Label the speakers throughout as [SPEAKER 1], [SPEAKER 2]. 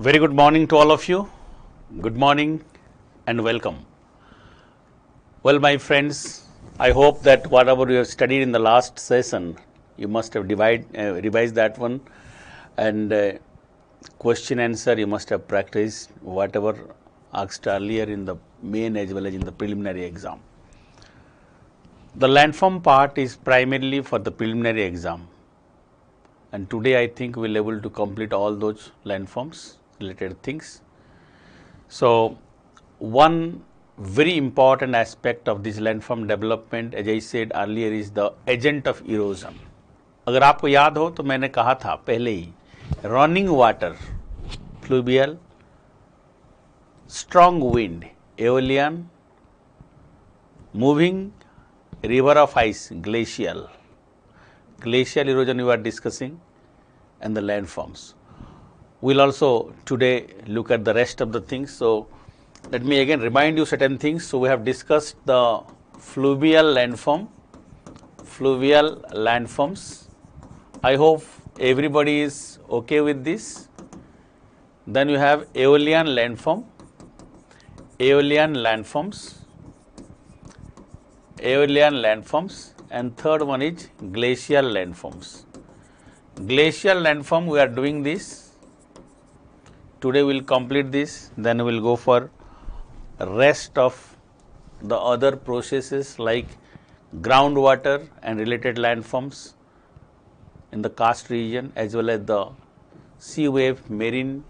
[SPEAKER 1] Very good morning to all of you. Good morning and welcome. Well, my friends, I hope that whatever you have studied in the last session, you must have revised that one, and question answer you must have practiced whatever asked earlier in the main as well as in the preliminary exam. The landform part is primarily for the preliminary exam, and today I think we'll be able to complete all those landforms related things. So, one very important aspect of this landform development, as I said earlier, is the agent of erosion. अगर आपको याद हो तो मैंने कहा था पहले ही, running water, fluvial, strong wind, aeolian, moving river of ice, glacial. Glacial erosion we are discussing, and the landforms. We'll also today look at the rest of the things. So, let me again remind you certain things. So, we have discussed the fluvial landforms. I hope everybody is okay with this. Then you have aeolian landforms, and third one is glacial landforms. Glacial landform we are doing this. Today we will complete this, then we will go for rest of the other processes like groundwater and related landforms in the karst region, as well as the sea wave marine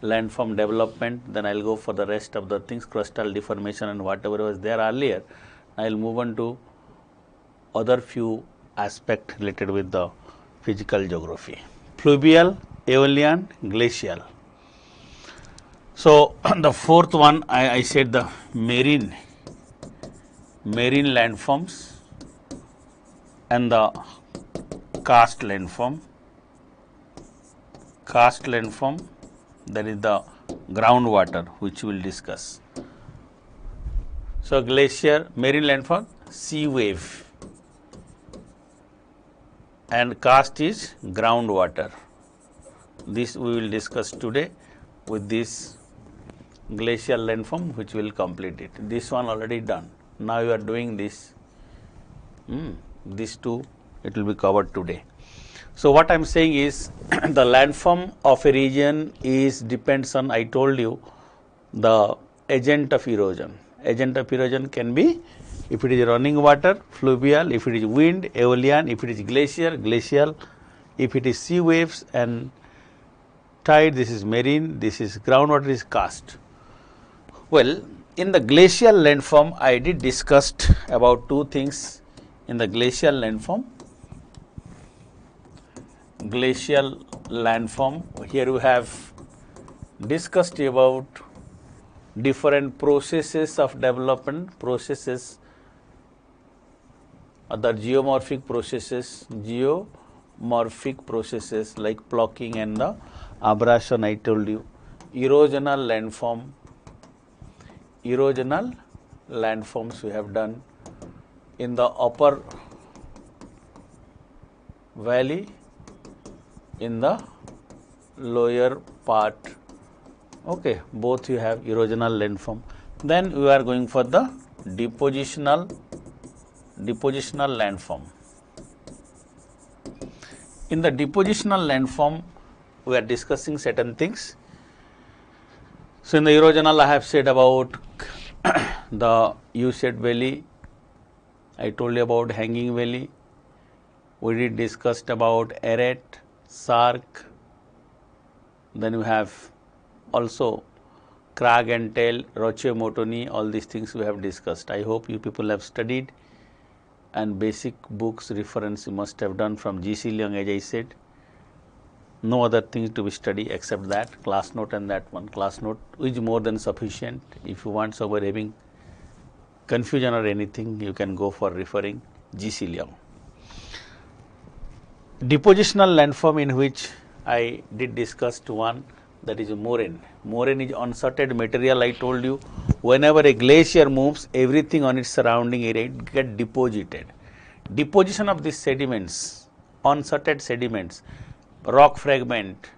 [SPEAKER 1] landform development. Then I will go for the rest of the things, crustal deformation and whatever was there earlier. I will move on to other few aspects related with the physical geography. Fluvial, aeolian, glacial. So, the fourth one I said the marine landforms and the karst landform, that is the groundwater which we will discuss. So, glacier, marine landform, sea wave, and karst is groundwater. This we will discuss today with this glacial landform which will complete it. This one already done. Now you are doing this. These two it will be covered today. So what I am saying is the landform of a region is depends on, I told you, the agent of erosion. Agent of erosion can be if it is running water, fluvial, if it is wind, aeolian, if it is glacier, glacial, if it is sea waves and tide, this is marine, this is groundwater, is karst. Well, in the glacial landform, I did discussed about two things in the glacial landform. Here we have discussed about different processes of development, other geomorphic processes like blocking and the abrasion. I told you erosional landforms we have done in the upper valley, in the lower part. Okay, both you have erosional landform. Then we are going for the depositional landform. In the depositional landform, we are discussing certain things. So, in the erosional, I have said about the U-shaped valley. I told you about hanging valley. We did discussed about arete, sark. Then we have also crag and tail, roche-motoni. All these things we have discussed. I hope you people have studied, and basic books reference you must have done from G.C. Leong, as I said. No other things to be studied except that class note and that one. Class note is more than sufficient. If you want somewhere having confusion or anything, you can go for referring G.C. Leong. Depositional landform, in which I did discuss one, that is moraine. Moraine is unsorted material. I told you whenever a glacier moves, everything on its surrounding area get deposited. Deposition of these sediments, unsorted sediments, rock fragment,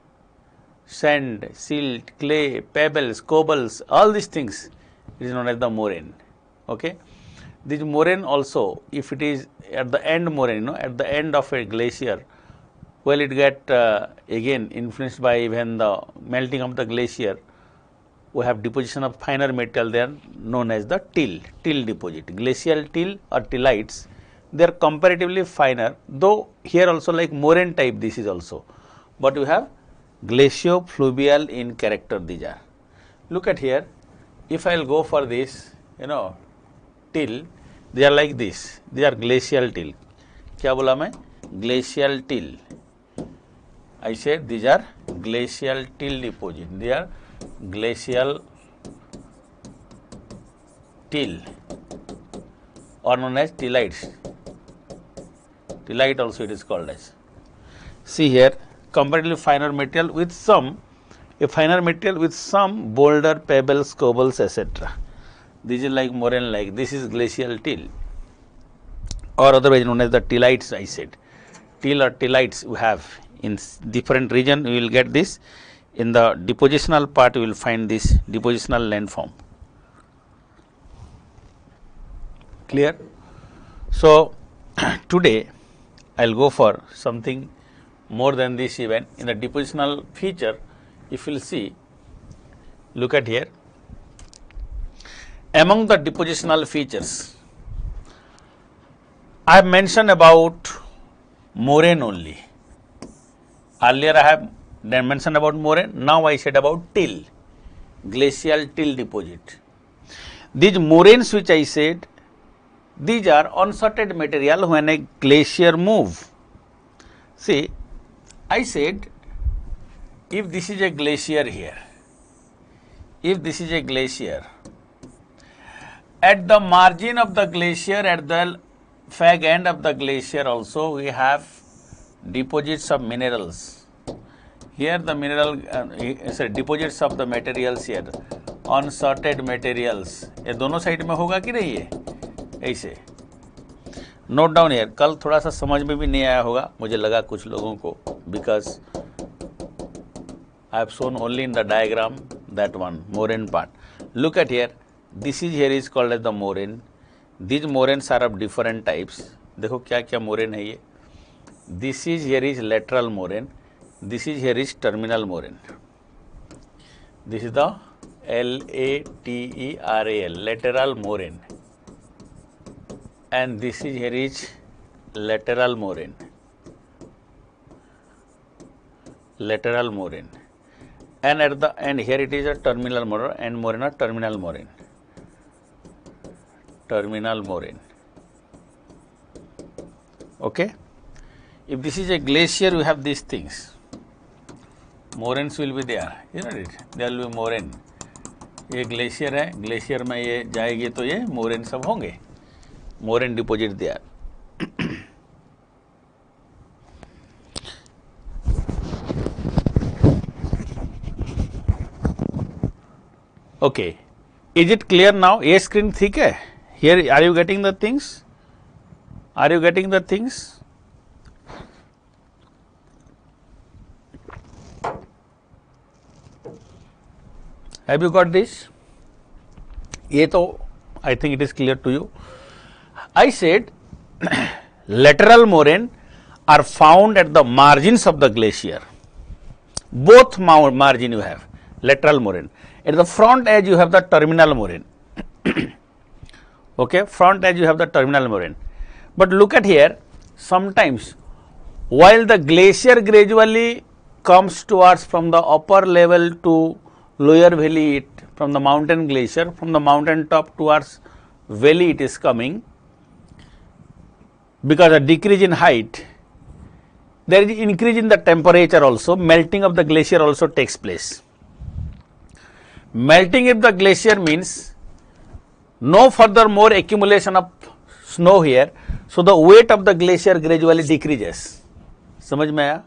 [SPEAKER 1] sand, silt, clay, pebbles, cobbles, all these things, it is known as the moraine. Okay. This moraine also, if it is at the end moraine, at the end of a glacier, well, it get again influenced by even the melting of the glacier. We have deposition of finer material there known as the till deposit. Glacial till or tillites, they are comparatively finer, though here also like moraine type this is also, but we have glaciofluvial in character these are. Look at here, if I will go for this, till, they are like this, they are glacial till. क्या बोला मैं? Glacial till. I said these are glacial till deposit. They are glacial till or known as tillites. Tillite also it is called as. See here, comparatively finer material with some, a finer material with some boulder, pebbles, cobbles, etc. This is like moraine like, this is glacial till or otherwise known as the tillites I said. Till or tillites we have in different region, we will get this. In the depositional part, we will find this depositional landform. Clear? So, today I will go for something more than this even. In the depositional feature, if you will see, look at here. Among the depositional features, I have mentioned about moraine only. Earlier I have mentioned about moraine, now I said about till, glacial till deposit. These moraines which I said, these are unsorted material when a glacier move. See, I said if this is a glacier here, if this is a glacier, at the margin of the glacier, at the fag end of the glacier also we have deposits of minerals. Here the mineral deposits of the materials here, unsorted materials. ये दोनों side में होगा कि नहीं है ऐसे. Note down here. कल थोड़ा सा समझ में भी नहीं आया होगा, मुझे लगा कुछ लोगों को, because I have shown only in the diagram that one moraine part. Look at here. This is here is called as the moraine. These moraines are of different types. देखो क्या क्या moraine है ये. This is here is lateral moraine. This is here is terminal moraine. This is the lateral, lateral moraine. And this is here is lateral moraine. Lateral moraine. And at the end here it is a terminal moraine and moraine a terminal moraine. Terminal moraine. Okay. If this is a glacier, we have these things. Moraines will be there, isn't it? There will be moraine. ये glacier है, glacier में ये जाएगी तो ये moraine सब होंगे, moraine deposit there. Okay, is it clear now? ये screen ठीक है? Here, are you getting the things? Are you getting the things? Have you got this? ये तो I think it is clear to you. I said lateral moraine are found at the margins of the glacier. Both margin you have lateral moraine. At the front edge you have the terminal moraine. Okay, front edge you have the terminal moraine. But look at here, sometimes while the glacier gradually comes towards from the upper level to lower valley, from the mountain glacier, from the mountain top towards valley it is coming, because a decrease in height, there is increase in the temperature also, melting of the glacier also takes place. Melting of the glacier means no further more accumulation of snow here, so the weight of the glacier gradually decreases. समझ में आया?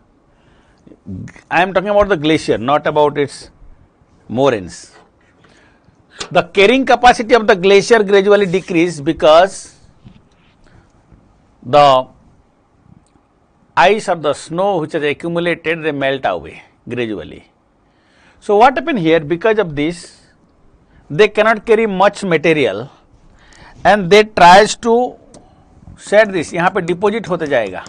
[SPEAKER 1] I am talking about the glacier, not about its moraines. The carrying capacity of the glacier gradually decrease because the ice or the snow which has accumulated, they melt away gradually. So what happened here, because of this, they cannot carry much material and they tries to set this, यहाँ पे deposit होते जाएगा,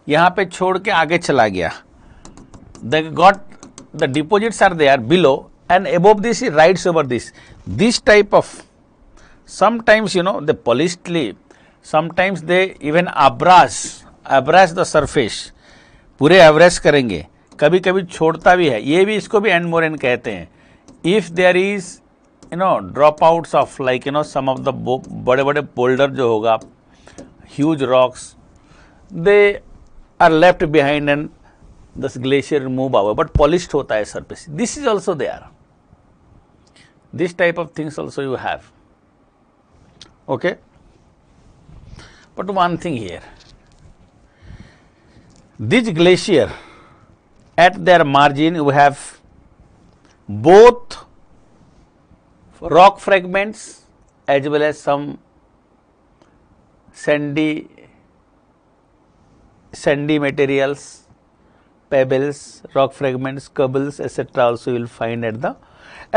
[SPEAKER 1] यहाँ पे छोड़ के आगे चला गया, they got the deposits are there below and above this it rides over this type of, sometimes they polished, sometimes they even abrase the surface, पूरे abrase करेंगे, कभी कभी छोड़ता भी है, ये भी, इसको भी एंड मोरेन कहते हैं. If there is drop outs of like some of the बड़े बड़े बोल्डर जो होगा, huge rocks, they are left behind and this glacier move over, but polished होता है surface. This is also there, this type of things also you have. Okay, but one thing here, this glacier, at their margin you have both rock fragments as well as some sandy materials, pebbles, rock fragments, cobbles, etc. also you will find at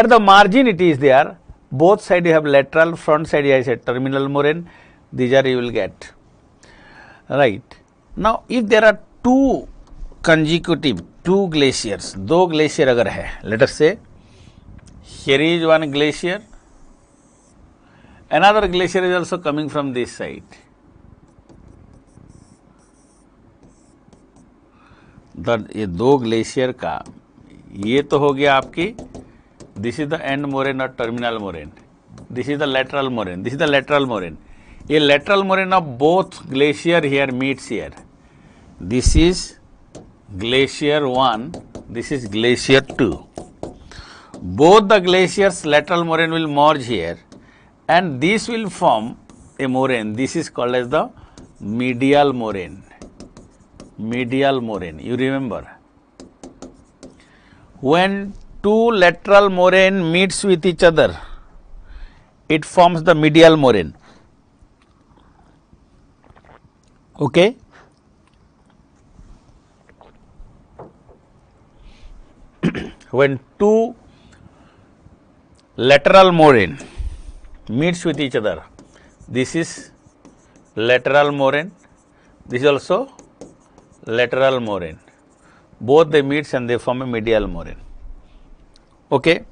[SPEAKER 1] the margin. It is there. Both side you have lateral, front side I said terminal moraine. These are you will get, right. Now if there are two consecutive, two glaciers, दो glacier अगर है, let us say here is one glacier, another glacier is also coming from this side. ये दो glacier का, ये तो हो गया आपकी, this is the end moraine और terminal moraine, this is the lateral moraine, this is the lateral moraine. ये lateral moraine of both glacier here meets here. This is glacier 1, this is glacier 2. Both the glaciers lateral moraine will merge here and this will form a moraine. This is called as the medial moraine. Medial moraine, you remember. When two lateral moraine meets with each other, it forms the medial moraine. Okay. When two lateral moraine meets with each other, this is lateral moraine, this is also lateral moraine. Both they meet and they form a medial moraine. Okay.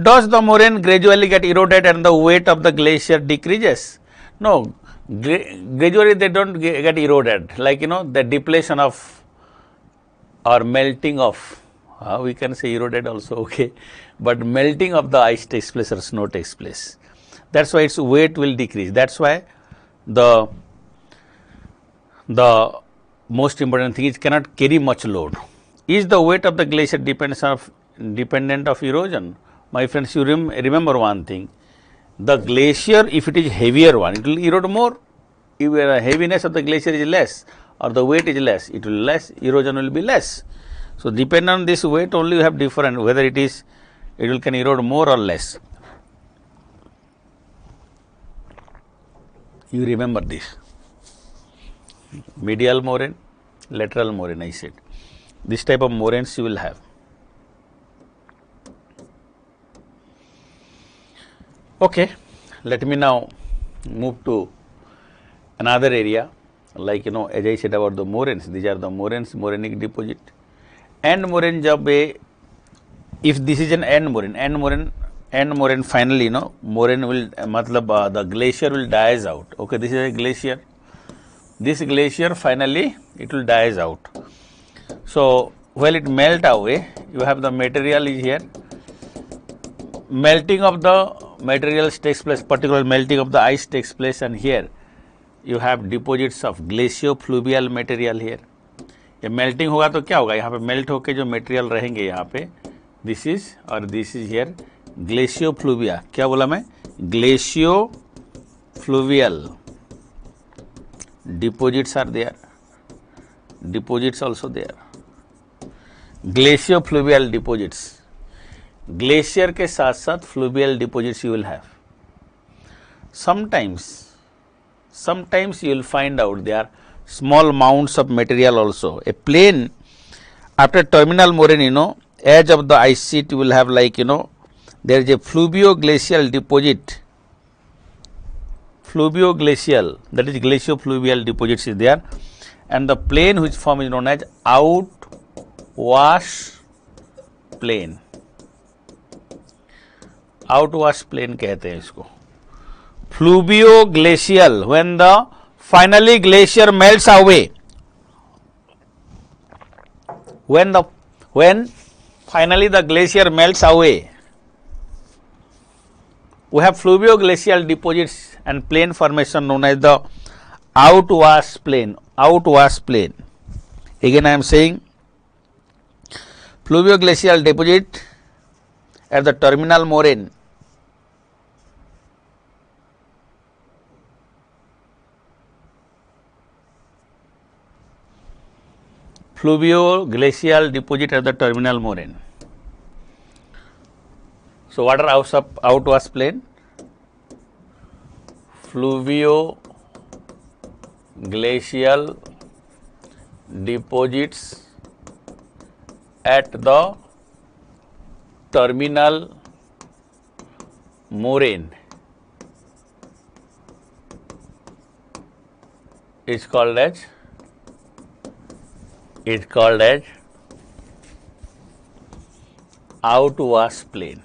[SPEAKER 1] Does the moraine gradually get eroded and the weight of the glacier decreases? No, gradually they don't get eroded, like the depletion of or melting of, we can say eroded also, okay, but melting of the ice takes place or snow takes place. That's why its weight will decrease. That's why the most important thing is cannot carry much load. Is the weight of the glacier dependent of erosion? My friends, you remember one thing, the glacier, if it is heavier one, it will erode more. If the heaviness of the glacier is less or the weight is less, it will less, erosion will be less. So depending on this weight only you have different, whether it will can erode more or less. You remember this. Medial moraine, lateral moraine I said. This type of moraines you will have. Okay, let me now move to another area, like as I said about the moraines, these are the moraines, morainic deposit. End moraine jab if this is an end moraine finally moraine will the glacier will dies out. Okay, this is a glacier. This glacier finally it will dies out. So while it melt away, you have the material is here. Melting of the materials takes place, particular melting of the ice takes place, and here you have deposits of glaciofluvial material here. ये melting होगा तो क्या होगा, यहाँ पे melt होके जो material रहेंगे यहाँ पे, दिस इज और दिस इज हियर ग्लेशियोफ्लूविया. क्या बोला मैं, glaciofluvial deposits are there, deposits also there. Glaciofluvial deposits, glacier के साथ साथ fluvial deposits you will have. Sometimes you will find out there are small mounds of material also. A plain after terminal moraine, edge of the ice sheet you will have, like, you know, there is a fluvio-glacial deposit. Fluvio-glacial, that is glaciofluvial deposits is there, and the plain which form is known as outwash plain. Outwash plain कहते हैं इसको. Fluvio-glacial, when the finally glacier melts away. When finally the glacier melts away, we have fluvio-glacial deposits and plain formation known as the outwash plain. Outwash plain. Again I am saying, fluvio-glacial deposit at the terminal moraine. Fluvio-glacial deposit at the terminal moraine. So what are outwash plain? Fluvio-glacial deposits at the terminal moraine is called as outwash plain.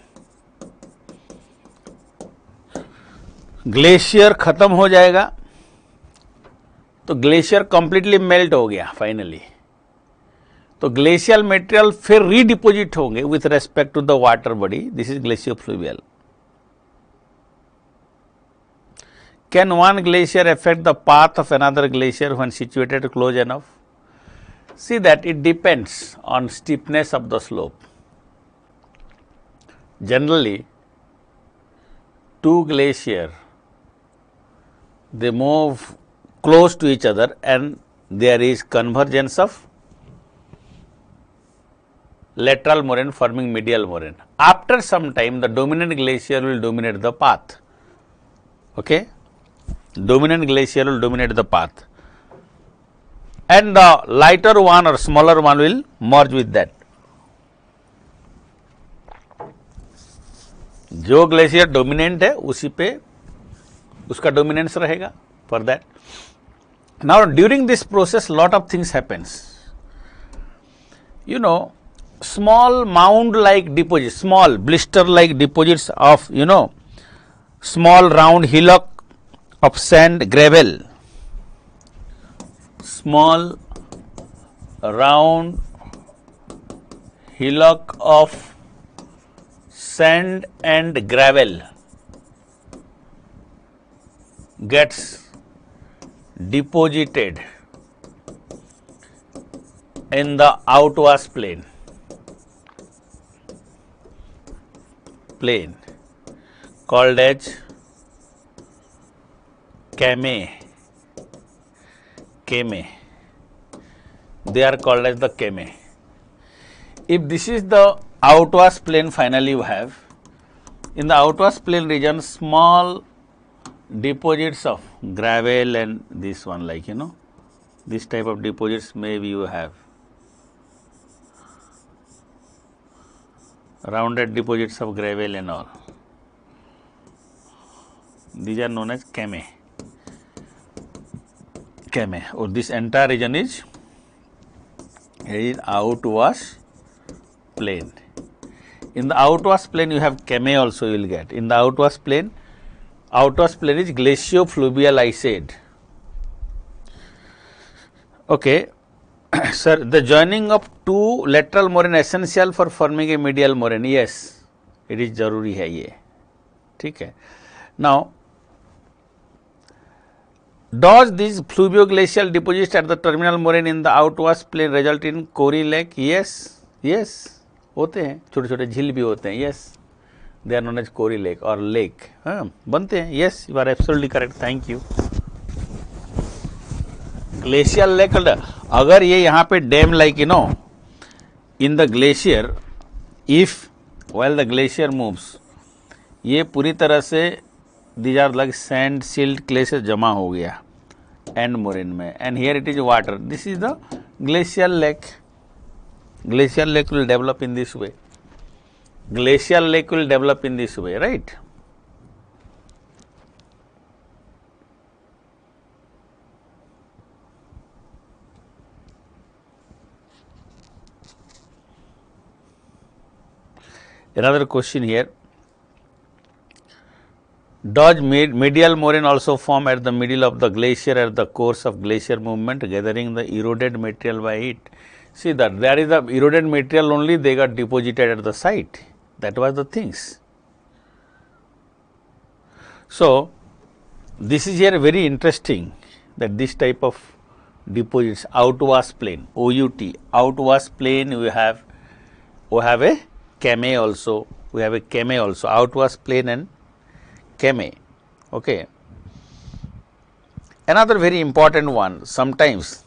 [SPEAKER 1] Glacier खत्म हो जाएगा तो glacier completely melt हो गया finally, तो glacial material फिर redeposit होंगे with respect to the water body. This is glaciofluvial. Can one glacier affect the path of another glacier when situated close enough? See that it depends on steepness of the slope. Generally, two glaciers, they move close to each other and there is convergence of lateral moraine forming medial moraine. After some time, the dominant glacier will dominate the path. Okay? Dominant glacier will dominate the path. And the lighter one or smaller one will merge with that. जो glacier dominant है उसी पे उसका dominance रहेगा for that. Now during this process lot of things happens. You know, small mound like deposits, small blister like deposits of, you know, small round hillock of sand gravel. Small round hillock of sand and gravel gets deposited in the outwash plain called as kame. They are called as the kame. If this is the outwash plain finally you have, in the outwash plain region small deposits of gravel and this one, like, you know, this type of deposits maybe you have. Rounded deposits of gravel and all. These are known as kame. Or this entire region is outwash plain. In the outwash plain you have kame also you will get. In the outwash plain is glaciofluvial, I said. Okay. Sir, the joining of two lateral moraine essential for forming a medial moraine. Yes, it is जरूरी है ये. ठीक है. Now, does these fluvioglacial deposits at the terminal moraine in the outwash plain result in Kori lake? Yes, होते हैं. छोटे छोटे झील भी होते हैं. Yes, they are known as Kori lake or lake. हाँ, बनते हैं. Yes, you are absolutely correct. Thank you. Glacial lake, अगर ये यहाँ पे dam like, you know, in the glacier, if while the glacier moves, ये पूरी तरह से these are like sand, silt, clay से जमा हो गया end moraine में, and here it is water. This is the glacial lake. Glacial lake will develop in this way. Glacial lake will develop in this way, right? Another question here. Does medial moraine also form at the middle of the glacier at the course of glacier movement, gathering the eroded material by it? See that there is the eroded material only, they got deposited at the site. That was the things. So, this is here very interesting that this type of deposits, outwash plain, OUT, outwash plain we have a Kame also, outwash plain and Kame. Okay. Another very important one, sometimes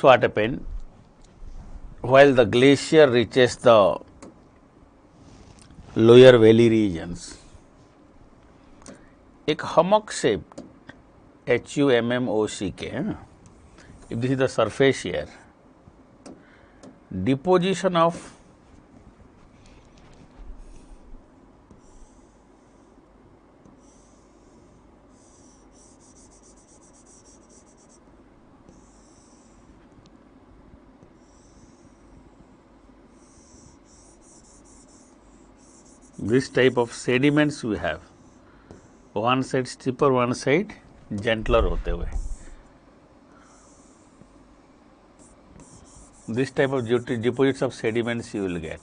[SPEAKER 1] what happen, while the glacier reaches the lower valley regions, एक hummock shaped HUMMOCK, if this is the surface here, deposition of this type of sediments we have, one side steeper, one side gentler होते हुए, this type of deposits of sediments you will get.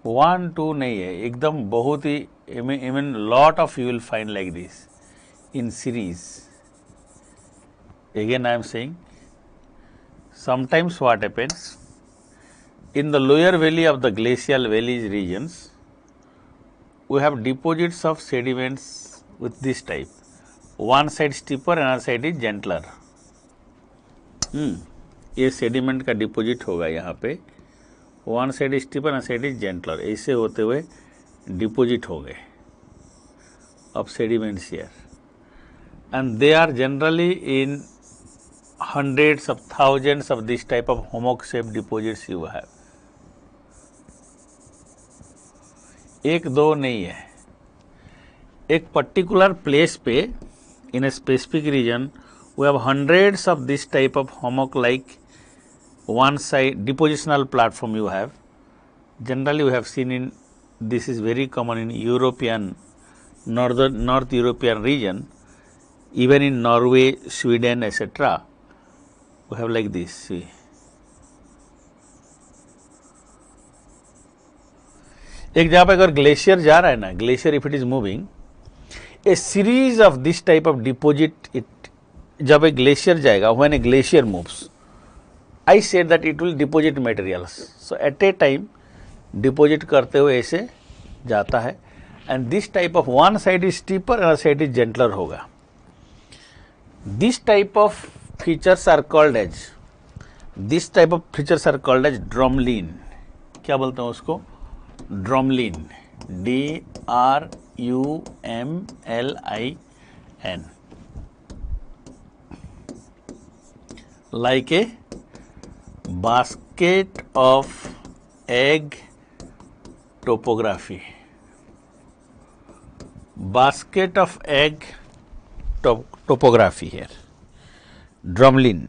[SPEAKER 1] 1, 2 नहीं है, एकदम बहुत ही, even lot of you will find like this in series. Again I am saying, sometimes what happens, in the lower valley of the glacial valleys regions, we have deposits of sediments with this type. One side steeper, another side is gentler. ये sediment का deposit होगा यहाँ पे, one side is steeper and side is gentler, ऐसे होते हुए deposit हो गए of sediments here, and they are generally in hundreds of thousands of this type of hummock shaped deposits you have. एक दो नहीं है, एक पर्टिकुलर प्लेस पे in a specific region we have hundreds of this type of hummock like one side depositional platform you have. Generally we have seen in, this is very common in European, North European region, even in Norway, Sweden, etc. we have like this. See, एक जगह पे अगर glacier जा रहा है ना, glacier if it is moving, a series of this type of deposit, it जब एक ग्लेशियर जाएगा, when a glacier moves, I said that it will deposit materials, so at a time deposit करते हुए ऐसे जाता है, and this type of one side is steeper other side is gentler होगा. This type of features are called as, this type of features are called as drumlin. क्या बोलते हैं उसको? Drumlin, DRUMLIN, like a basket of egg topography. Basket of egg topography here, drumlin.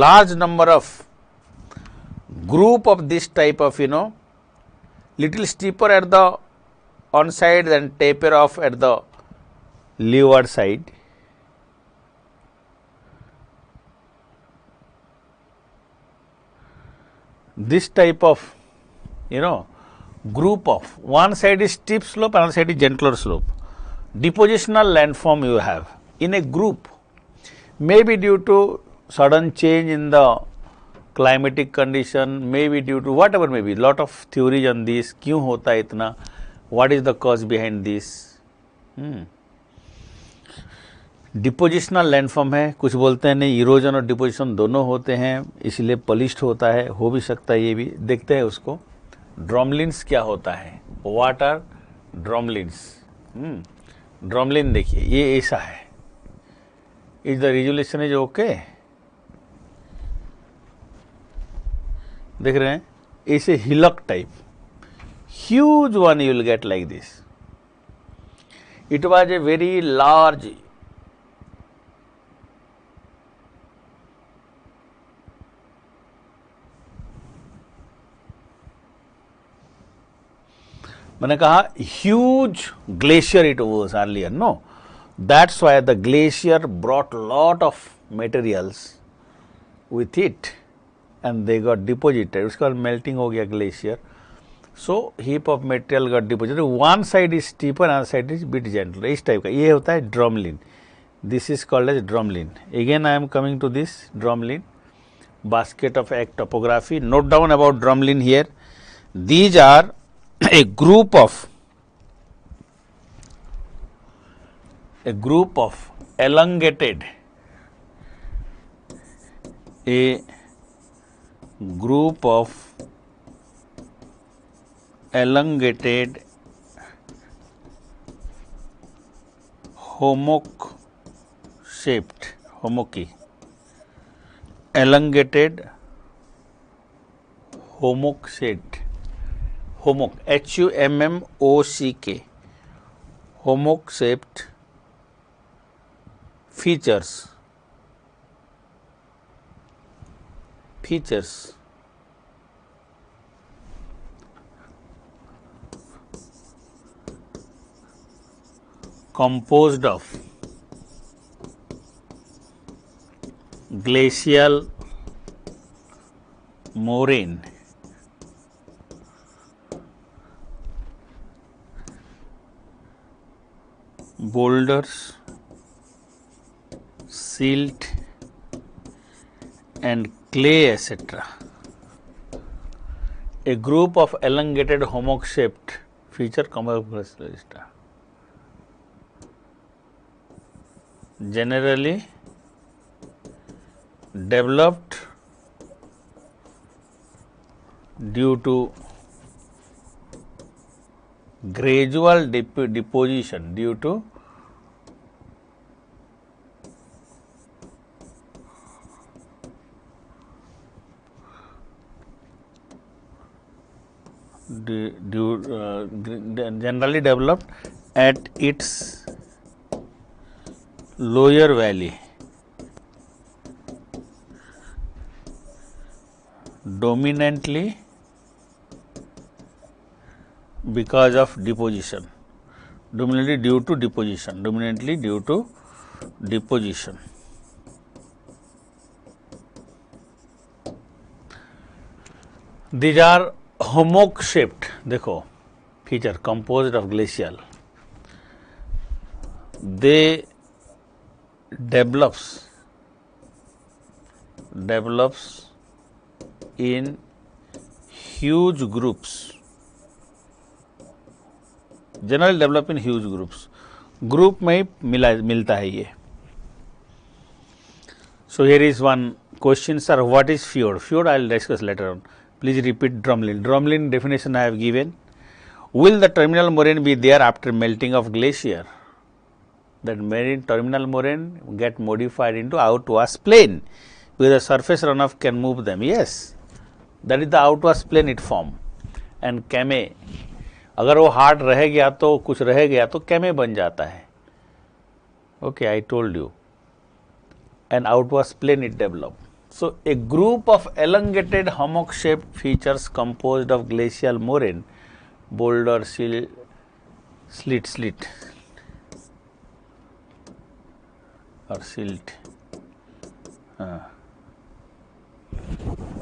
[SPEAKER 1] Large number of group of this type of, little steeper at the on side and taper off at the leeward side. This type of, group of, one side is steep slope, another side is gentler slope. Depositional landform you have in a group, maybe due to sudden change in the climatic condition, maybe due to whatever may be, lot of theories on this, क्यों होता है इतना, what is the cause behind this. Depositional landform है, कुछ बोलते हैं नहीं, erosion और डिपोजिशन दोनों होते हैं, इसलिए पलिश्ड होता है, हो भी सकता है ये भी, देखते हैं उसको. ड्रमलिन्स क्या होता है. What are drumlins? ड्रमलिन देखिए ये ऐसा है. Is the resolution is okay? देख रहे हैं ऐसे hillock type, huge one you will get like this. It was a very large मैंने कहा huge glacier it was earlier, no? That's why the glacier brought lot of materials with it and they got deposited. उसका melting हो गया glacier. So heap of material got deposited. One side is steeper, another side is bit gentler. इस type का ये होता है drumlin. This is called as drumlin. Again I am coming to this drumlin. Basket of egg topography. Note down about drumlin here. These are a group of elongated hummock shaped hummock HUMMOCK hummock shaped features composed of glacial moraine, boulders, silt and clay, etc. A group of elongated hummock shaped feature generally developed due to gradual deposition generally developed at its lower valley, dominantly because of deposition, dominantly due to deposition. These are hummock shaped, देखो feature composed of glacial. They develops in huge groups, generally develop in huge groups. Group में ही मिलता है ये. So here is one question, sir. What is fjord? Fjord I will discuss later on. Please repeat drumlin. Drumlin definition I have given. Will the terminal moraine be there after melting of glacier? That marine terminal moraine get modified into outwash plain because the surface runoff can move them. Yes, that is the outwash plain it form. And कैमे, अगर वो hard रह गया तो कुछ रह गया तो कैमे बन जाता है. Okay, I told you. And outwash plain it develop. So a group of elongated hummock shaped features composed of glacial moraine, boulder, slit or silt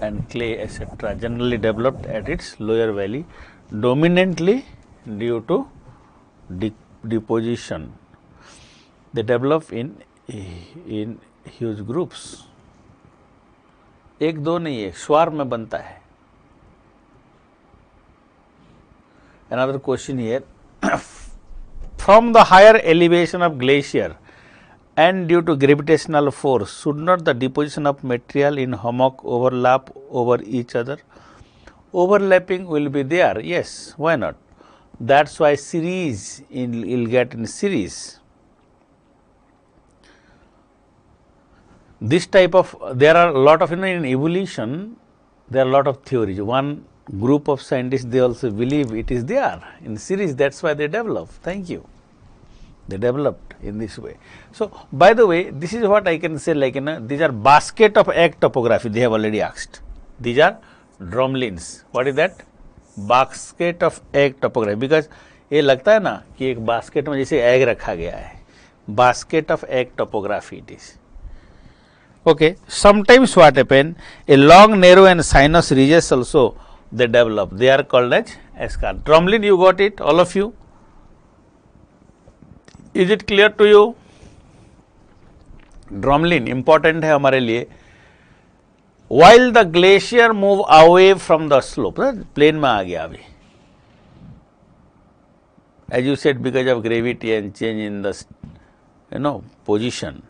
[SPEAKER 1] and clay, etc. generally developed at its lower valley, dominantly due to deposition. They develop in huge groups. एक दो नहीं है, स्वार में बनता है. Another question here. From the higher elevation of glacier and due to gravitational force, should not the deposition of material in hummock overlap over each other? Overlapping will be there. Yes, why not? That's why series you'll get in series. This type of, there are a lot of, in evolution, there are a lot of theories. One group of scientists, they also believe it is there in series. That's why they develop. Thank you. They developed in this way. So, by the way, this is what I can say, like, these are basket of egg topography, they have already asked. These are drumlins. What is that? Basket of egg topography. Because ये लगता है ना कि एक basket में जैसे egg रखा गया है. Basket of egg topography it is. Okay. Sometimes what happen, a long, narrow and sinus ridges also they develop. They are called as escarp. Drumlin, you got it, all of you? Is it clear to you? Drumlin important है हमारे लिए. While the glacier move away from the slope, plane में आ गया अभी. As you said, because of gravity and change in the position,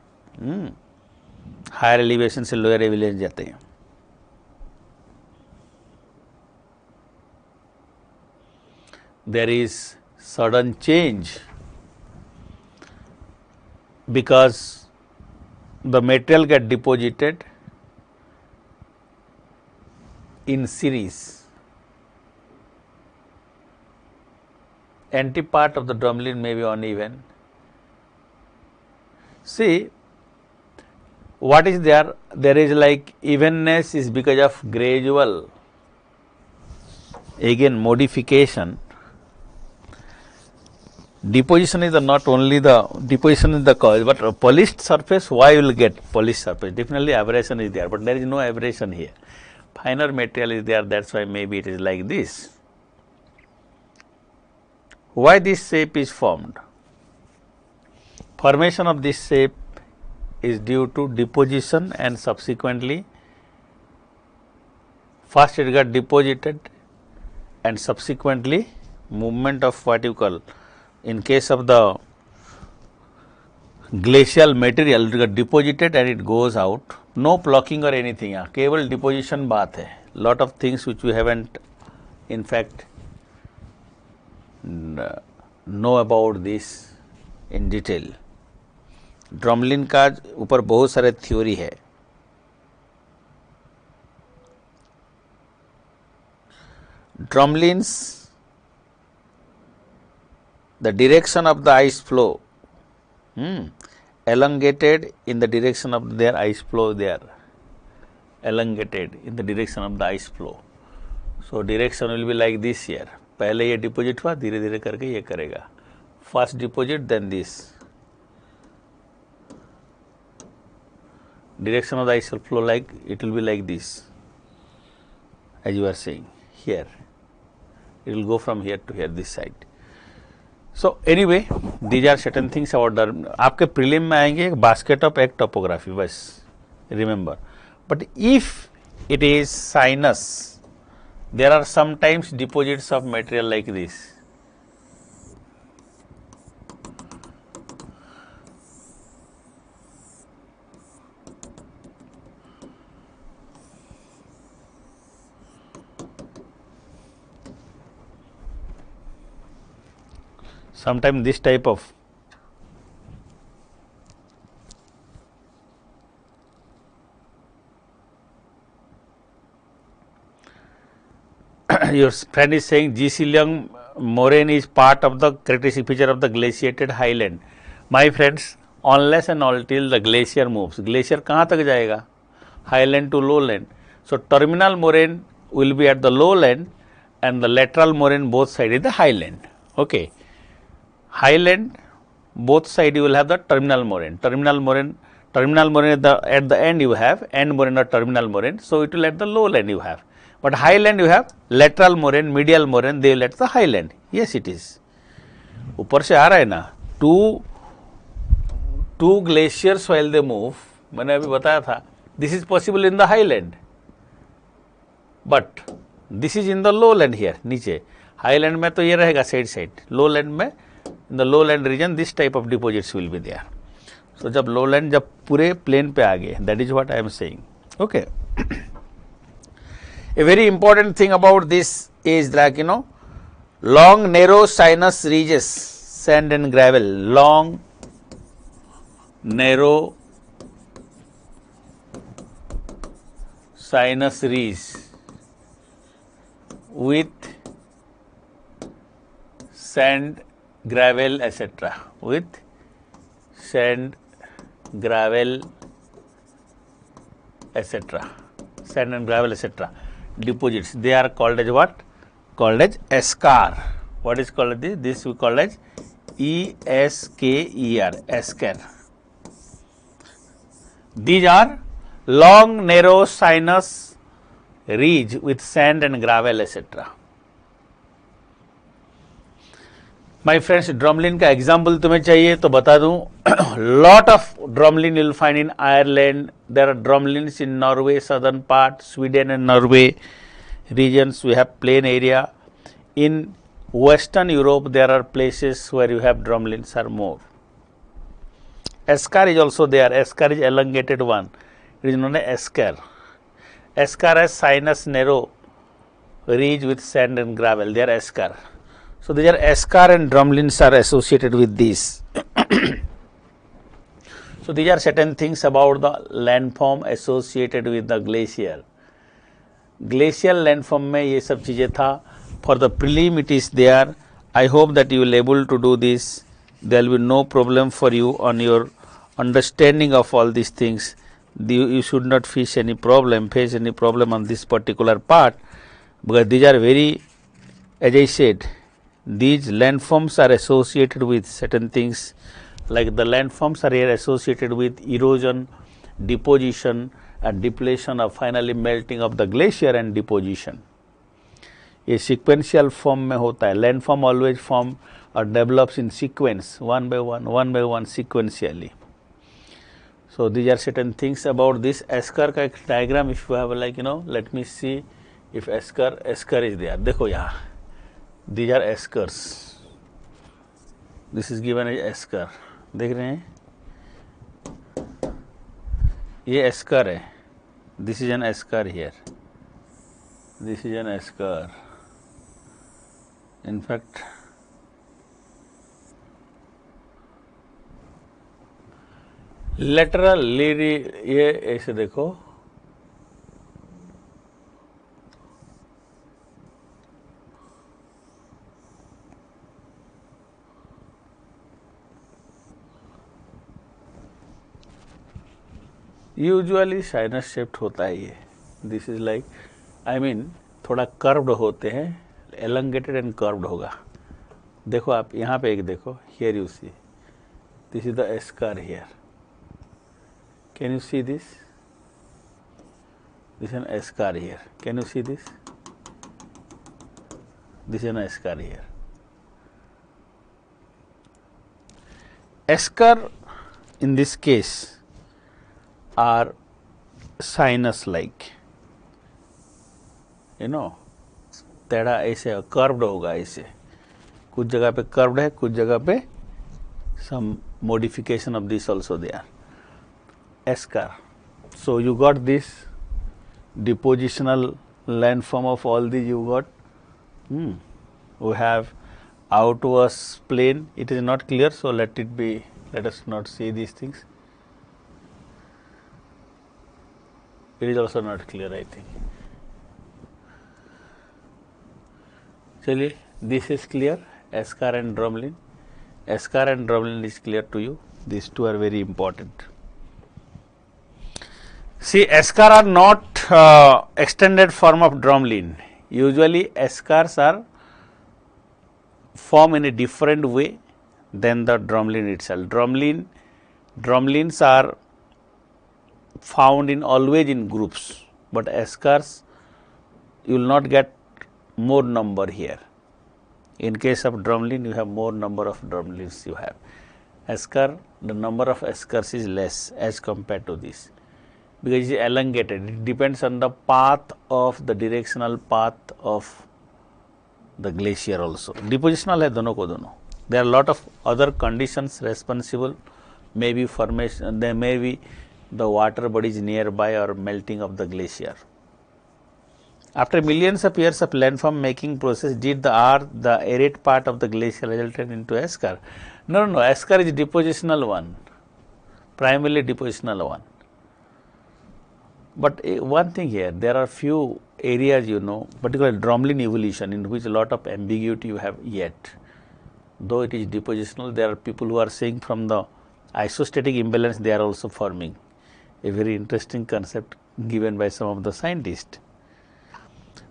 [SPEAKER 1] higher elevation से lower elevation जाते हैं. There is sudden change because the material get deposited in series. Antipart of the drumlin may be uneven. See, what is there? There is like evenness is because of gradual, again modification. Deposition is not only the deposition is the cause, but a polished surface, why you will get polished surface? Definitely aberration is there, but there is no aberration here. Finer material is there, that's why maybe it is like this. Why this shape is formed? Formation of this shape is due to deposition and subsequently first it got deposited and subsequently movement of what you call, in case of the glacial material it got deposited and it goes out. No plucking or anything, केवल deposition बात है. Lot of things which we haven't in fact know about this in detail. Drumlin का ऊपर बहुत सारे theory है. Drumlins, the direction of the ice flow, elongated in the direction of their ice flow, they are elongated in the direction of the ice flow. So direction will be like this here. पहले ये deposit हुआ, धीरे धीरे करके ये करेगा. First deposit, then this. Direction of the ice flow, like it will be like this, as you are saying here. It will go from here to here, this side. So anyway, these are certain things about the. आपके prelim में आएंगे एक basket of egg topography, बस remember. But if it is sinus, there are sometimes deposits of material like this. Sometimes this type of your friend is saying Jishilong moraine is part of the characteristic feature of the glaciated highland. My friends, unless and until the glacier moves, glacier कहाँ तक जाएगा? Highland to lowland. So terminal moraine will be at the lowland and the lateral moraine both side is the highland. Okay. Highland, both side you will have the terminal moraine. Terminal moraine at the end you have end moraine or terminal moraine. So it will at the lowland you have. But highland you have lateral moraine, medial moraine, they will at the highland. Yes, it is. ऊपर से आ रहा है ना. Two glaciers while they move, मैंने अभी बताया था. This is possible in the highland, but this is in the lowland here नीचे. Highland में तो ये रहेगा side. Lowland में in the lowland region this type of deposits will be there. So जब lowland जब पूरे plane पे आ गए, that is what I am saying. Okay. A very important thing about this is that long narrow sinus ridges, sand and gravel, long narrow sinus ridge with sand, gravel, etc. With sand, gravel, etc. Sand and gravel, etc. Deposits. They are called as what? Called as eschar. What is called this? This we call as ESKER, eschar. These are long narrow sinus ridge with sand and gravel, etc. My friends, drumlin का example तुम्हें चाहिए तो बता दूं. Lot of drumlin you will find in Ireland. There are drumlins in Norway, southern part, Sweden and Norway regions. We have plain area. In Western Europe, there are places where you have drumlins are more. Eschar is also there. Eschar is elongated one. It is known as eschar. Eschar has sinus narrow ridge with sand and gravel. They are eschar. So these are eschar and drumlins are associated with these. So these are certain things about the landform associated with the glacier. Glacial landform में ये सब चीजें था. For the prelim it is there. I hope that you will able to do this. There will be no problem for you on your understanding of all these things. You should not face any problem on this particular part, because these are very, as I said, these landforms are associated with certain things, like the landforms are here associated with erosion, deposition and depletion of finally melting of the glacier and deposition. ये sequential form में होता है. Landform always form or develops in sequence, one by one sequentially. So these are certain things about this eschar का एक diagram. If you have like let me see if eschar is there. देखो यहाँ, these are eschars. This is given as eschar. देख रहे हैं, ये eschar है. This is an eschar here. This is an eschar. In fact, lateral ये ऐसे देखो, यूजुअली साइनस शेप्ड होता है ये. This is like, I mean थोड़ा कर्व्ड होते हैं, एलंगेटेड एंड कर्व्ड होगा. देखो आप यहाँ पे एक देखो, here you see, this is the esker here. Can you see this? This is an esker here. Can you see this? This is an esker here. Esker in this case are sinus like, टेढ़ा ऐसे curved होगा. ऐसे कुछ जगह पे curved है, कुछ जगह पे some modification of this also there. Eschar. So you got this depositional landform of all these you got. We have outwards plane. It is not clear, so let it be. Let us not see these things. It is also not clear, I think. Chaliye, this is clear. Eschar and drumlin. Eschar and drumlin is clear to you. These two are very important. See, eschar are not extended form of drumlin. Usually, eschars are formed in a different way than the drumlin itself. Drumlins are found in always in groups, but eschars you will not get more number here. In case of drumlin, you have more number of drumlins you have. Eschar, the number of eschars is less as compared to this, because it is elongated. It depends on the path of the directional path of the glacier also. Depositional है दोनों को दोनों. There are a lot of other conditions responsible, maybe formation, there may be the water bodies nearby or melting of the glacier. After millions of years of landform making process, did the arid part of the glacier resulted into eschar? No, eschar is depositional one, primarily depositional one. But one thing here, there are few areas, particularly Drumlin evolution, in which a lot of ambiguity you have yet. Though it is depositional, there are people who are saying from the isostatic imbalance they are also forming. A very interesting concept given by some of the scientists.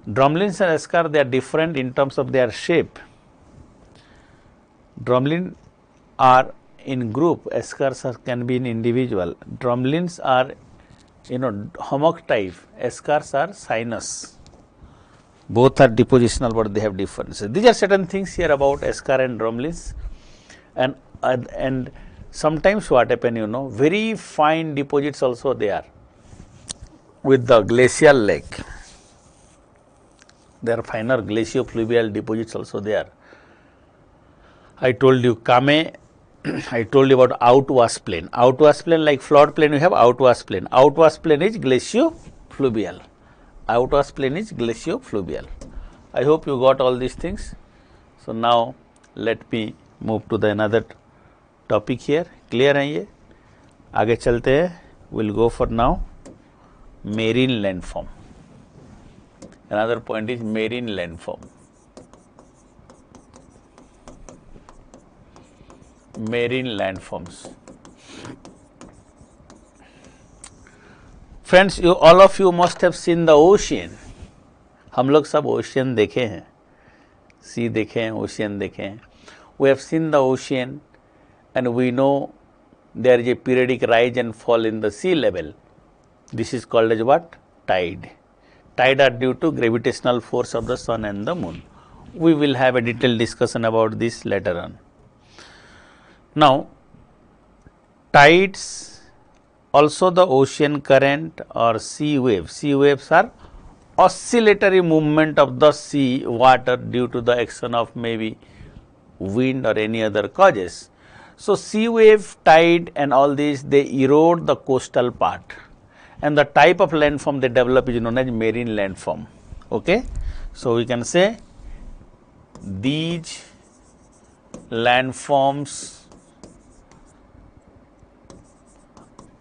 [SPEAKER 1] Drumlins and eschar, they are different in terms of their shape. Drumlin are in group, eschars can be in individual. Drumlins are hummock type, eschars are sinus. Both are depositional, but they have differences. These are certain things here about eschar and drumlins, and sometimes what happen, very fine deposits also they are with the glacial lake. There are finer glaciofluvial deposits also there. I told you Kame, I told you about outwash plain. Outwash plain, like flood plain, you have outwash plain. Outwash plain is glaciofluvial. Outwash plain is glaciofluvial. I hope you got all these things. So now let me move to the another topic here. Clear है ये? आगे चलते हैं. We'll go for now marine landform. Another point is marine landform. Marine landforms. Friends, all of you must have seen the ocean. हम लोग सब ocean देखे हैं, sea देखे हैं, ocean देखे हैं. We have seen the ocean, and we know there is a periodic rise and fall in the sea level. This is called as what? Tide. Tide are due to gravitational force of the sun and the moon. We will have a detailed discussion about this later on. Now, tides, also the ocean current or sea waves. Sea waves are oscillatory movement of the sea water due to the action of maybe wind or any other causes. So, sea wave, tide and all these, they erode the coastal part, and the type of landform they develop is known as marine landform. Okay? So, we can say these landforms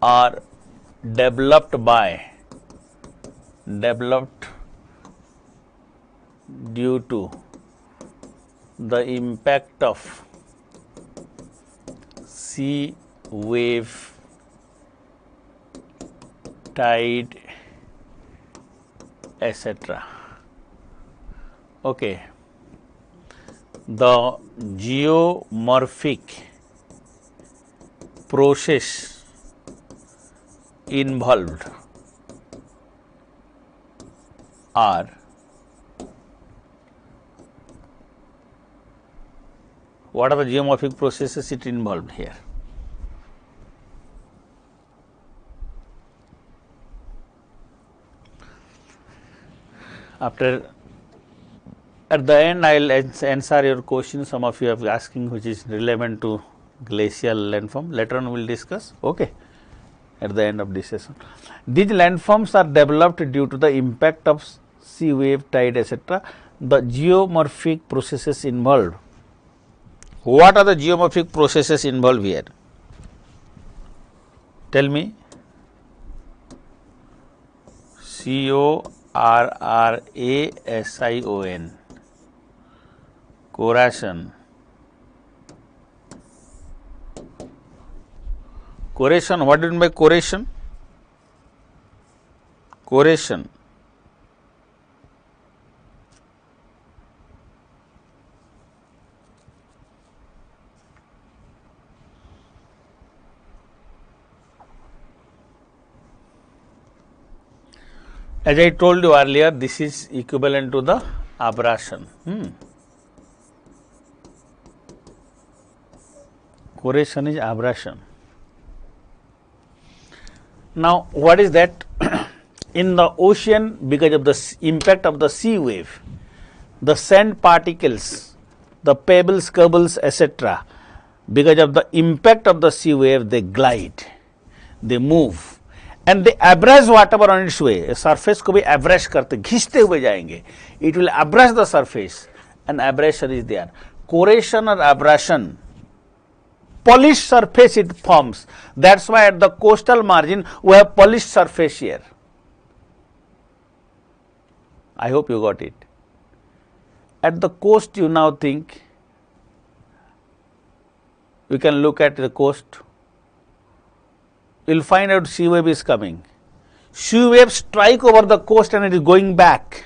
[SPEAKER 1] are developed due to the impact of sea wave, tide, etc. Okay. The geomorphic process involved are what are the geomorphic processes it involved here? After at the end, I will answer your question. Some of you are asking which is relevant to glacial landform. Later on, we will discuss. Okay. At the end of this session, these landforms are developed due to the impact of sea wave, tide, etc. The geomorphic processes involved. What are the geomorphic processes involved here? Tell me. corrason. Corrason. Corrason, what do you mean by corrason? Corrason. As I told you earlier, this is equivalent to the abrasion. Corrason is abrasion. Now, what is that? In the ocean, because of the impact of the sea wave, the sand particles, the pebbles, cobbles, etc., because of the impact of the sea wave, they glide, they move, and they abrase whatever on its way. Surface को भी abrase करते घिसते हुए जाएंगे. It will abrase the surface and abrasion is there. Corrosion or abrasion, polished surface it forms. That's why at the coastal margin we have polished surface here. I hope you got it. At the coast you now think, we can look at the coast, you will find out sea wave is coming. Sea waves strike over the coast and it is going back.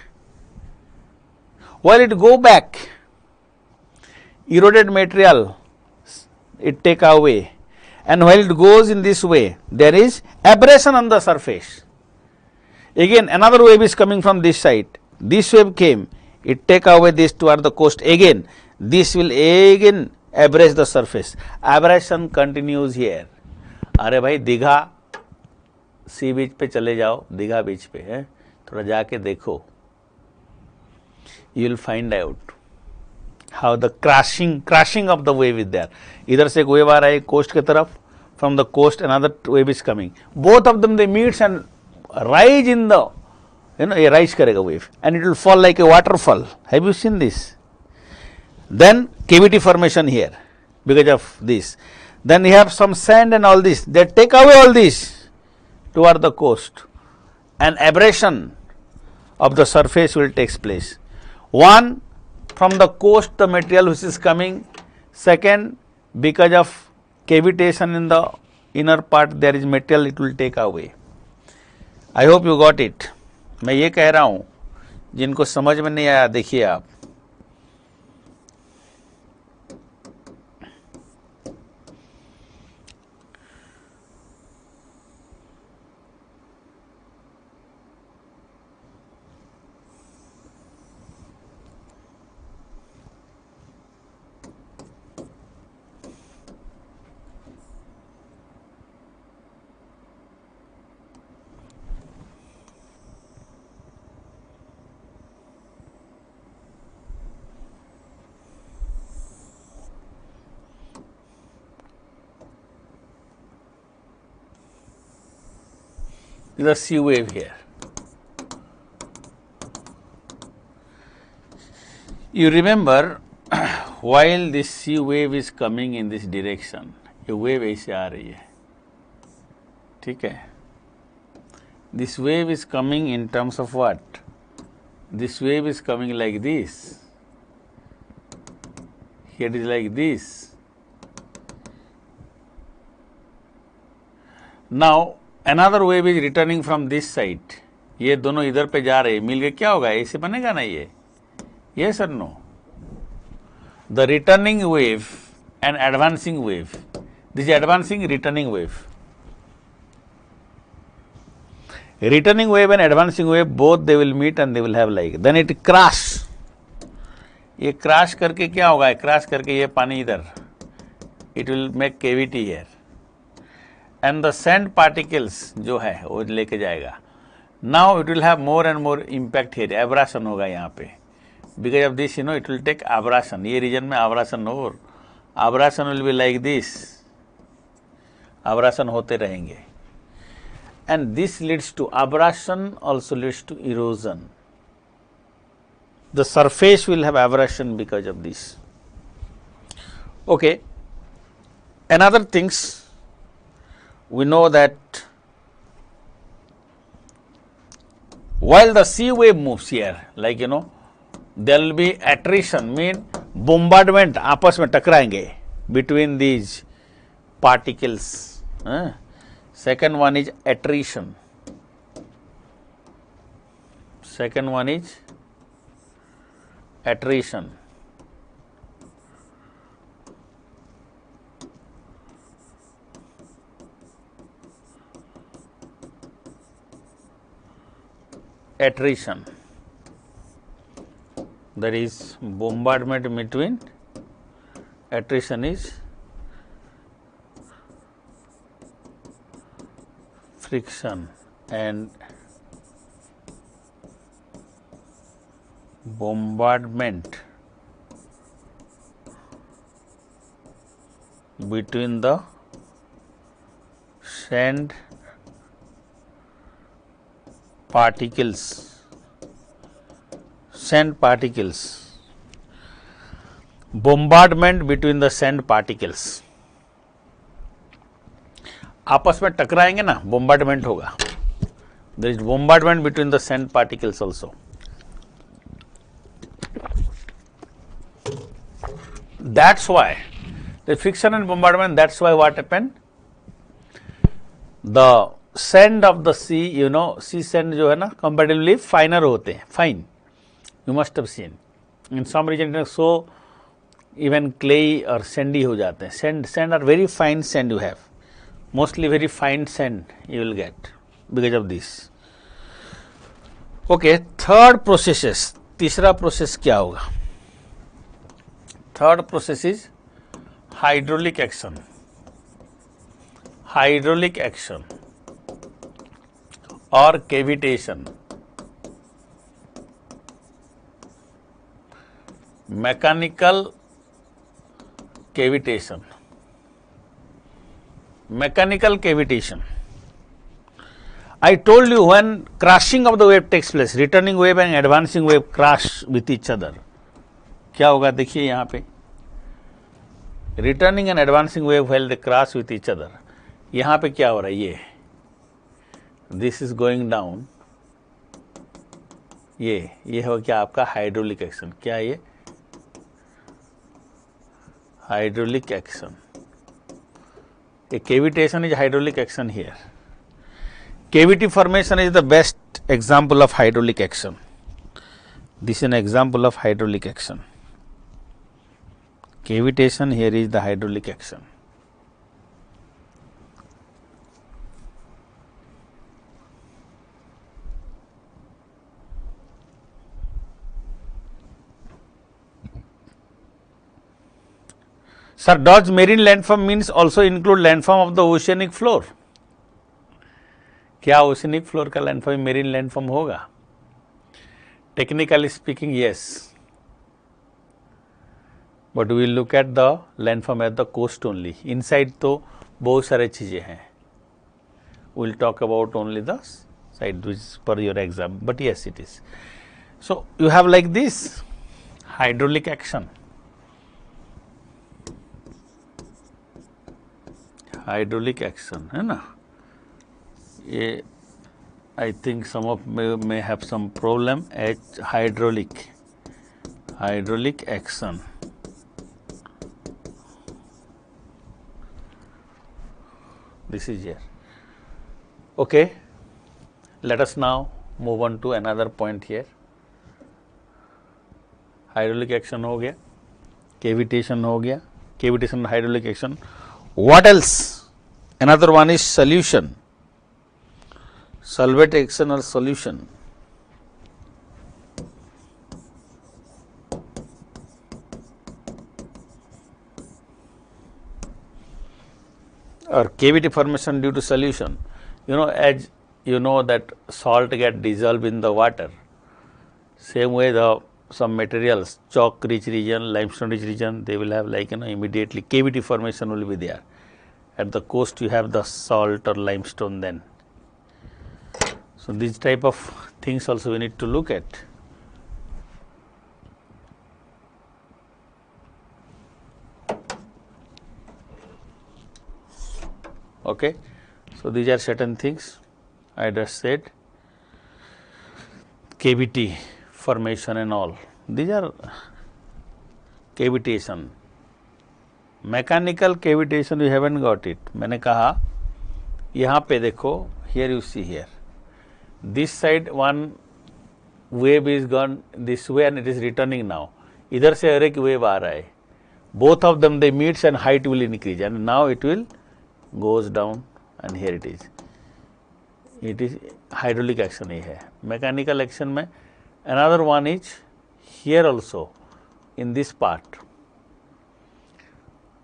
[SPEAKER 1] While it go back, eroded material it take away, and while it goes in this way, there is abrasion on the surface. Again another wave is coming from this side. This wave came, it take away this toward the coast again. This will again abrase the surface. Abrasion continues here. अरे भाई दीघा सी बीच पे चले जाओ, दीघा बीच पे है, थोड़ा जाके देखो. You will find out how the crashing of the wave is there. इधर से एक wave आ रहा है coast के तरफ, from the coast another wave is coming. Both of them they meets and rise in the, ये rise करेगा wave and it will fall like a waterfall. Have you seen this? Then cavity formation here because of this. Then you have some sand and all this. They take away all this toward the coast, and abrasion of the surface will take place. One, from the coast the material which is coming. Second, because of cavitation in the inner part there is material, it will take away. I hope you got it. मैं ये कह रहा हूँ, जिनको समझ में नहीं आया देखिए आप. Is a sea wave here. You remember while this sea wave is coming in this direction, ये wave ऐसे आ रही है, ठीक है. This wave is coming in terms of what? This wave is coming like this. Here it is like this. Now another wave is returning from this side. ये दोनों इधर पे जा रहे हैं, मिल के क्या होगा, ऐसे बनेगा ना ये? Yes or no? The returning wave and advancing wave. This is advancing, returning wave. Returning wave and advancing wave both they will meet and they will have like, then it crash. ये crash करके क्या होगा? Crash करके ये पानी इधर, it will make cavity here. And the sand particles जो है वो लेके जाएगा. Now it will have more and more impact here. Abrasion होगा यहाँ पे. Because of this, it will take abrasion. ये region में abrasion हो, abrasion will be like this. Abrasion होते रहेंगे. And this leads to abrasion, also leads to erosion. The surface will have abrasion because of this. Okay. Another things, we know that while the sea wave moves here, like there will be attrition, mean bombardment, आपस में टकराएंगे between these particles. Second one is attrition. Second one is attrition. Attrition, that is bombardment between, attrition is friction and bombardment between the sand particles, sand particles, bombardment between the sand particles. आपस में टकराएंगे ना, bombardment होगा. There is bombardment between the sand particles also. That's why the friction and bombardment. That's why what happened? The sand of the sea, you know, sea sand जो है ना comparatively finer होते हैं, fine. You must have seen. In some region so even clay or sandy हो जाते हैं. Sand are very fine sand you have. Mostly very fine sand you will get because of this. Okay, third processes. तीसरा process क्या होगा? Third process is hydraulic action. Hydraulic action or cavitation. Mechanical cavitation. Mechanical cavitation. I told you when crashing of the wave takes place, returning wave and advancing wave crash with each other. क्या होगा देखिए यहाँ पे, returning and advancing wave while they cross with each other. यहाँ पे क्या हो रहा है, ये दिस इज गोइंग डाउन, ये हो क्या आपका हाइड्रोलिक एक्शन. क्या ये hydraulic action, a cavitation is hydraulic action here. Cavity formation is the best example of hydraulic action. This is an example of hydraulic action. Cavitation here is the hydraulic action. Sir, does marine landform means also include landform of the oceanic floor? क्या oceanic floor का landform marine landform होगा? Technically speaking, yes. But we will look at the landform at the coast only. Inside तो बहुत सारे चीजें हैं. We will talk about only the side which is per your exam. But yes, it is. So you have like this hydraulic action. Hydraulic action है ना, ये I think some of may have some problem at hydraulic action. This is here. Okay, let us now move on to another point here. Hydraulic action हो गया, cavitation हो गया, cavitation hydraulic action. What else? Another one is solution, solvent action or solution. Or cavity formation due to solution. You know, as you know that salt get dissolved in the water, same way the some materials, chalk rich region, limestone rich region, they will have like, you know, immediately cavity formation will be there. At the coast you have the salt or limestone then. So these type of things also we need to look at. Okay, so these are certain things I just said. Cavity formation and all, these are cavitation. Mechanical cavitation you haven't got it. मैंने कहा यहाँ पे देखो, here you see here, this side one wave is gone this way and it is returning now. इधर से हर एक wave आ रहा है. Both of them they meets and height will increase and now it will goes down and here it is. It is hydraulic action ही है. Mechanical action में another one is here also in this part.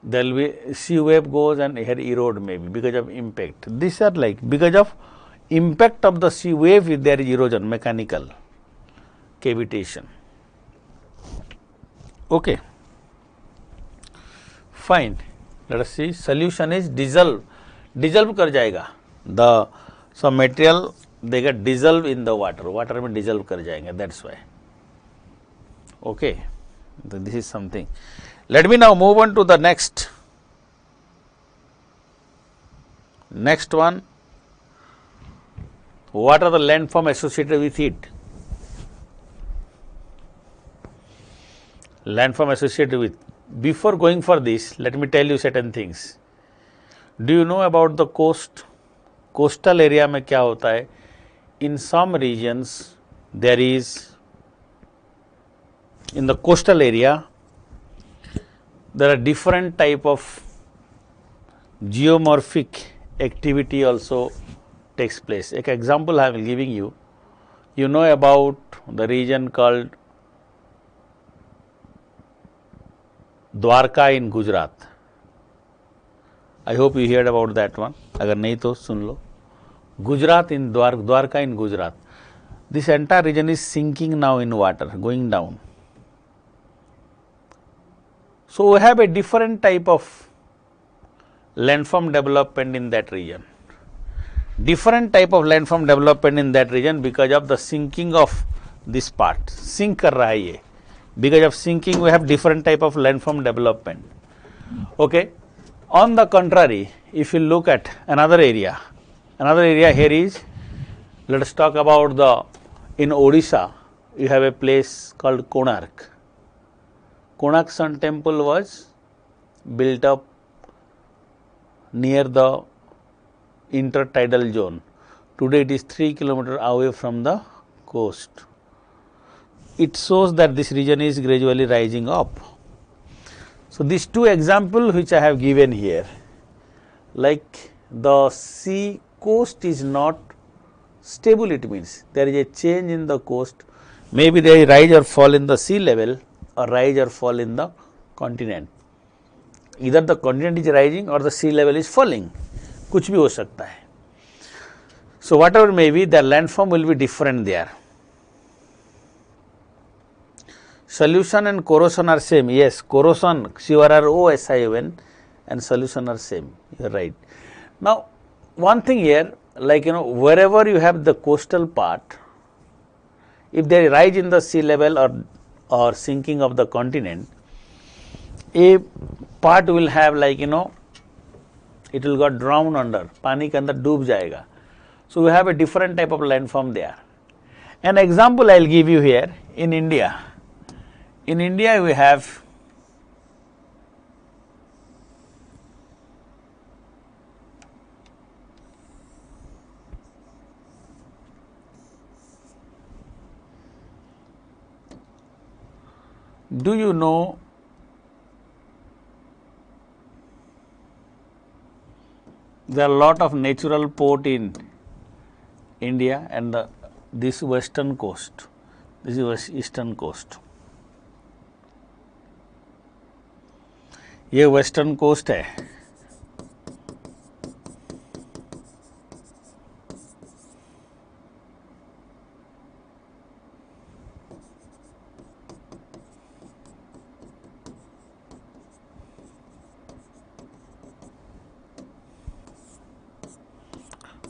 [SPEAKER 1] There will be sea wave goes and here erode maybe because of impact. These are like because of impact of the sea wave if there is erosion, mechanical cavitation. Okay, fine. Let us see. Solution is dissolve कर जाएगा. The some material they get dissolved in the water. Water में dissolve कर जाएंगे. That's why. Okay. So this is something. Let me now move on to the next. Next one. What are the landform associated with it? Landform associated with. Before going for this, let me tell you certain things. Do you know about the coast? Coastal area में क्या होता है? In some regions, there is, in the coastal area, there are different type of geomorphic activity also takes place. एक example I am giving you. You know about the region called Dwarka in Gujarat. I hope you heard about that one. अगर नहीं तो सुन लो. Gujarat in Dwarka in Gujarat. This entire region is sinking now in water, going down. So we have a different type of landform development in that region. Different type of landform development in that region because of the sinking of this part. Sink कर रहा है ये. Because of sinking, we have different type of landform development. Okay. On the contrary, if you look at another area here is, let us talk about in Odisha, you have a place called Konark. Konark Sun Temple was built up near the intertidal zone. Today it is 3 kilometers away from the coast. It shows that this region is gradually rising up. So these two examples which I have given here, like the sea coast is not stable, it means there is a change in the coast. Maybe they rise or fall in the sea level or rise or fall in the continent. Either the continent is rising or the sea level is falling. कुछ भी हो सकता है. So whatever may be, the landform will be different there. Solution and corrosion are same. Yes, corrosion, CORROSION, and solution are same. You are right. Now, one thing here, like wherever you have the coastal part, if they rise in the sea level or sinking of the continent, a part will have like it will get drowned under, पानी के अंदर डूब जाएगा. So we have a different type of landform there. An example I will give you here in India. In India we have do you know there are a lot of natural port in India and this western coast, this is eastern coast. ये western coast है.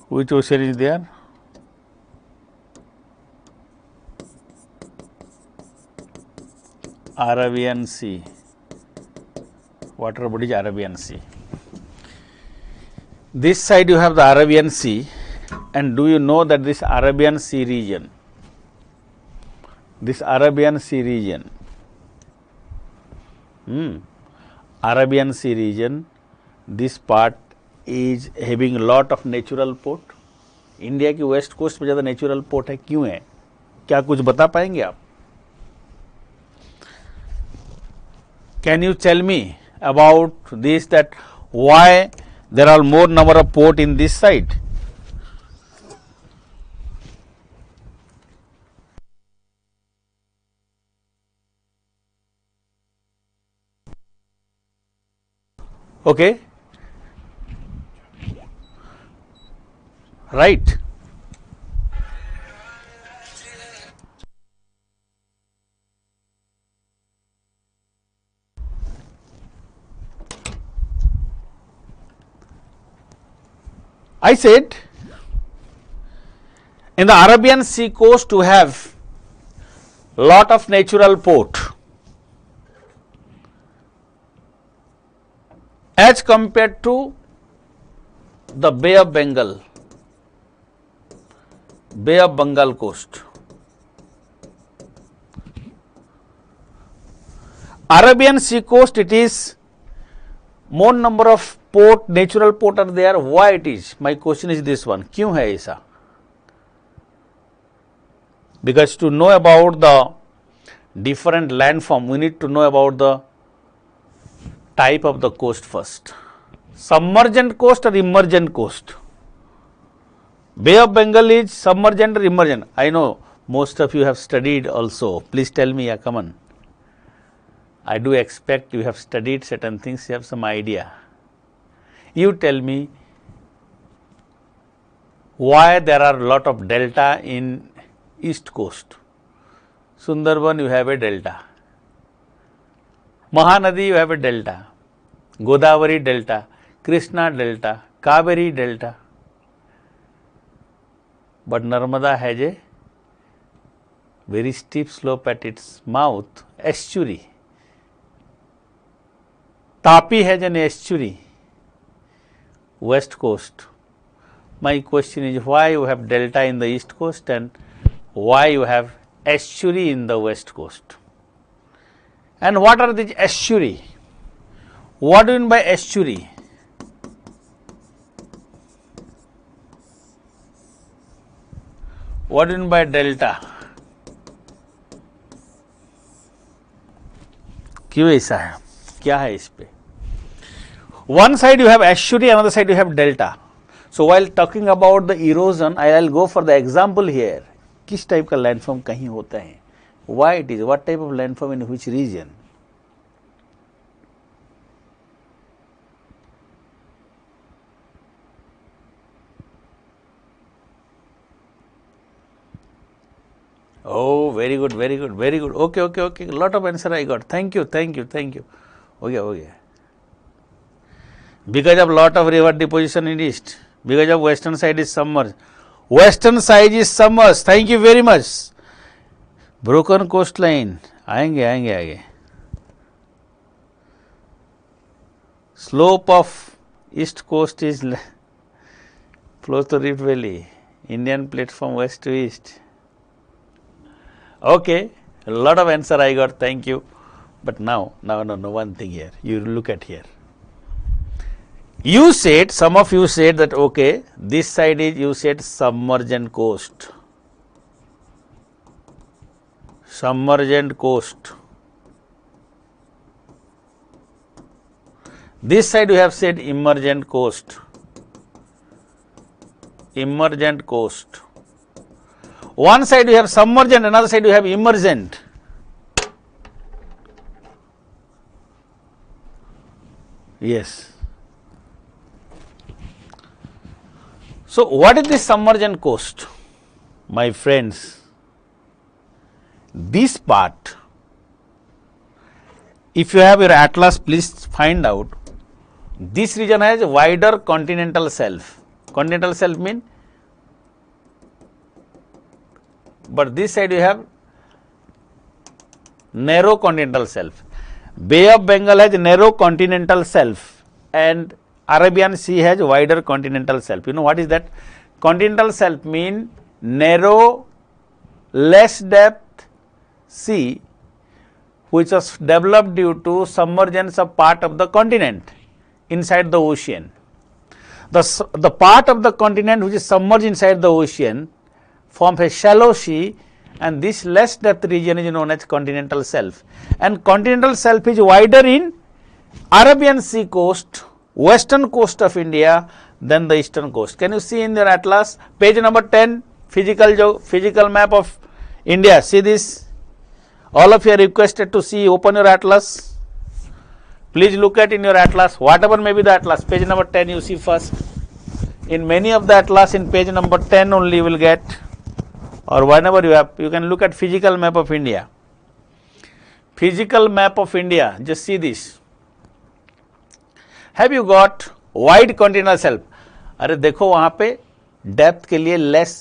[SPEAKER 1] Which ocean is there? Arabian Sea. Water body is Arabian Sea. This side you have the Arabian Sea, and do you know that this Arabian Sea region, Arabian Sea region, this part is having a lot of natural port. India की west coast में ज़्यादा natural port है, क्यों है? क्या कुछ बता पाएंगे आप? Can you tell me about this, that why there are more number of port in this side? Okay, right. I said In the Arabian Sea coast, we have lot of natural port as compared to the Bay of Bengal coast. Arabian Sea coast, it is more number of port, natural port are there. Why it is? My question is this one. क्यों है ऐसा? Because to know about the different landform, we need to know about the type of the coast first. Submergent coast or emergent coast? Bay of Bengal is submergent or emergent? I know most of you have studied also. Please tell me, come on. I do expect you have studied certain things, you have some idea. You tell me why there are a lot of delta in east coast. Sundarban, you have a delta. Mahanadi, you have a delta. Godavari delta, Krishna delta, Kaveri delta. But Narmada has a very steep slope at its mouth, estuary. Tapi has an estuary, west coast. My question is, why you have delta in the east coast and why you have estuary in the west coast? And what are these estuary? What do you mean by estuary? What do you mean by delta? क्यों ऐसा है? क्या है इस पे? One side you have estuary, another side you have delta. So while talking about the erosion, I will go for the example here. किस type का landform कहीं होता है? Why it is? What type of landform in which region? Oh, very good, very good, very good. Okay, okay, okay. A lot of answer I got. Thank you, thank you, thank you. Okay, okay. Because of lot of river deposition in east, because of western side is submerged. Western side is submerged. Thank you very much. Broken coastline. आएंगे आएंगे आगे. Slope of east coast is flows to Rift Valley. Indian plate from west to east. Okay, a lot of answer I got. Thank you. But now, one thing here. You look at here. You said, some of you said that okay, this side is, you said submergent coast. Submergent coast. This side you have said emergent coast. Emergent coast. One side you have submergent, another side you have emergent. Yes. So what is this submergent coast? My friends, this part, if you have your atlas, please find out. This region has wider continental shelf. Continental shelf means, but this side you have narrow continental shelf. Bay of Bengal has narrow continental shelf and Arabian Sea has wider continental shelf. You know what is that? Continental shelf means narrow, less depth sea which was developed due to submergence of part of the continent inside the ocean. The part of the continent which is submerged inside the ocean forms a shallow sea, and this less depth region is known as continental shelf. And continental shelf is wider in Arabian Sea coast, western coast of India than the eastern coast. Can you see in your atlas, page number 10, physical map of India. See this. All of you are requested to see, open your atlas. Please look at in your atlas, whatever may be the atlas, page number 10 you see first. In many of the atlas, in page number 10 only you will get, or whenever you have, you can look at physical map of India. Physical map of India, just see this. Have you got wide continental shelf? अरे देखो वहाँ पे depth के लिए less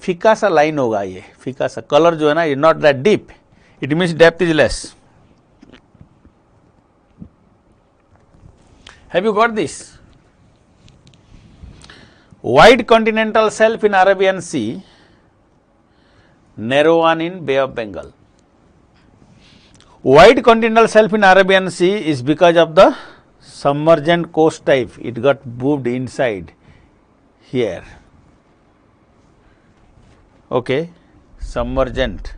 [SPEAKER 1] फीका सा line होगा, ये फीका सा कलर जो है ना, ये not that deep, it means depth is less. Have you got this? Wide continental shelf in Arabian Sea, narrow one in Bay of Bengal. Wide continental shelf in Arabian Sea is because of the submergent coast type. It got moved inside here. Okay, submergent.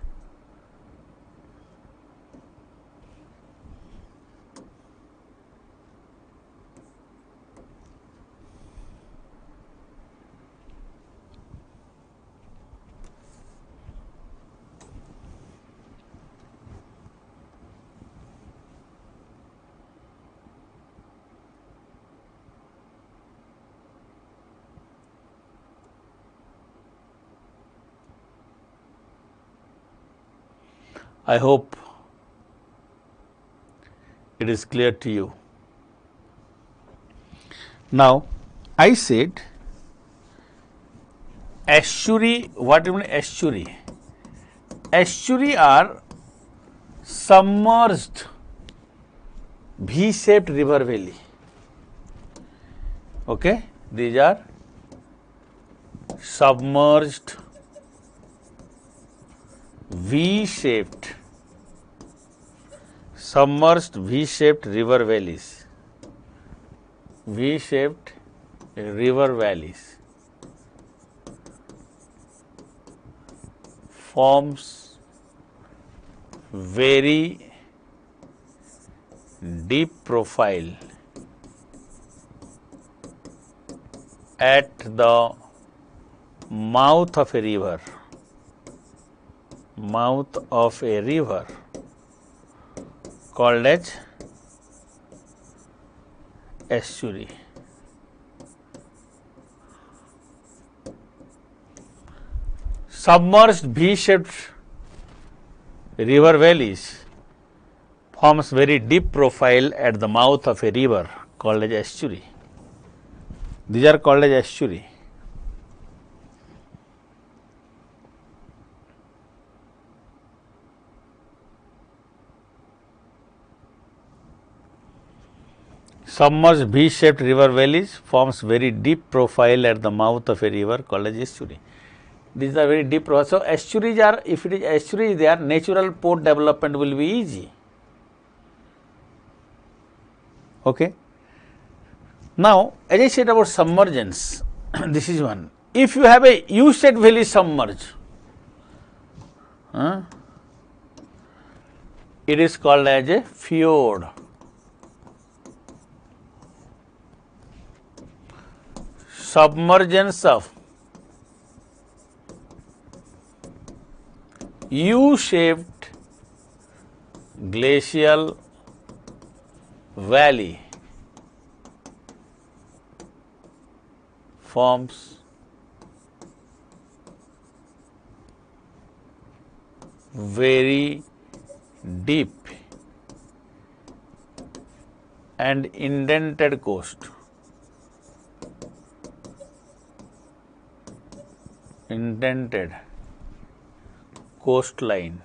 [SPEAKER 1] I hope it is clear to you. Now, I said estuary, what do you mean estuary? Estuary are submerged V-shaped river valley. Okay, these are submerged V-shaped river valleys. V-shaped river valleys forms very deep profile at the mouth of a river. Mouth of a river called as estuary. Submerged V-shaped river valleys forms very deep profile at the mouth of a river called as estuary. These are called as estuary. Submerged V-shaped river valleys forms very deep profile at the mouth of a river called as estuary. These are very deep profile. So, estuaries are, if it is estuary, their natural port development will be easy. Okay. Now, as I said about submergence, this is one. If you have a U-shaped valley submerged, it is called as a fjord. Submergence of U-shaped glacial valley forms very deep and indented coast. Indented coastline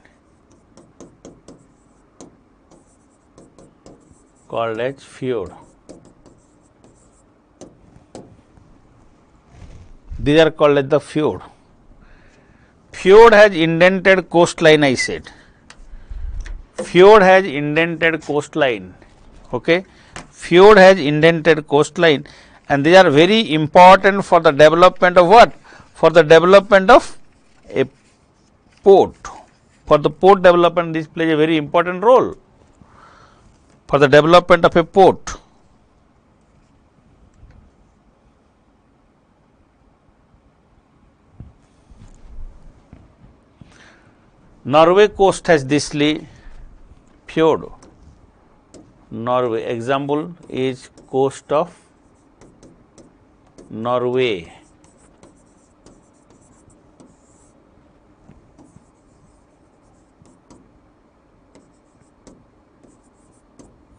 [SPEAKER 1] called as fjord. These are called as the fjord. Fjord has indented coastline, I said. Fjord has indented coastline. Okay. Fjord has indented coastline, and they are very important for the development of what? For the development of a port. For the port development, this plays a very important role for the development of a port. Norway coast has this fjord. Norway, example is coast of Norway.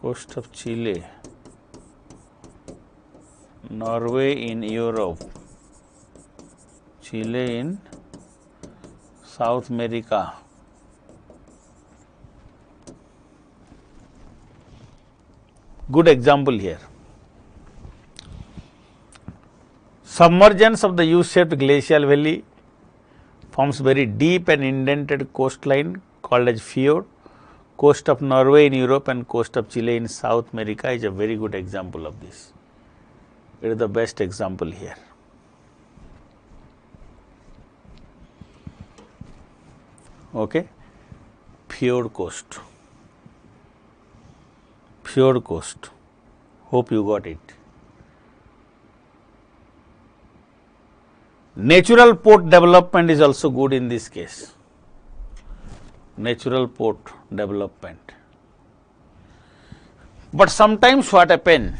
[SPEAKER 1] Coast of Chile, Norway in Europe, Chile in South America. Good example here. Submergence of the U-shaped glacial valley forms very deep and indented coastline called as fjord. Coast of Norway in Europe and coast of Chile in South America is a very good example of this. It is the best example here. Okay, fjord coast. Fjord coast. Hope you got it. Natural port development is also good in this case. Natural port development. But sometimes what happen?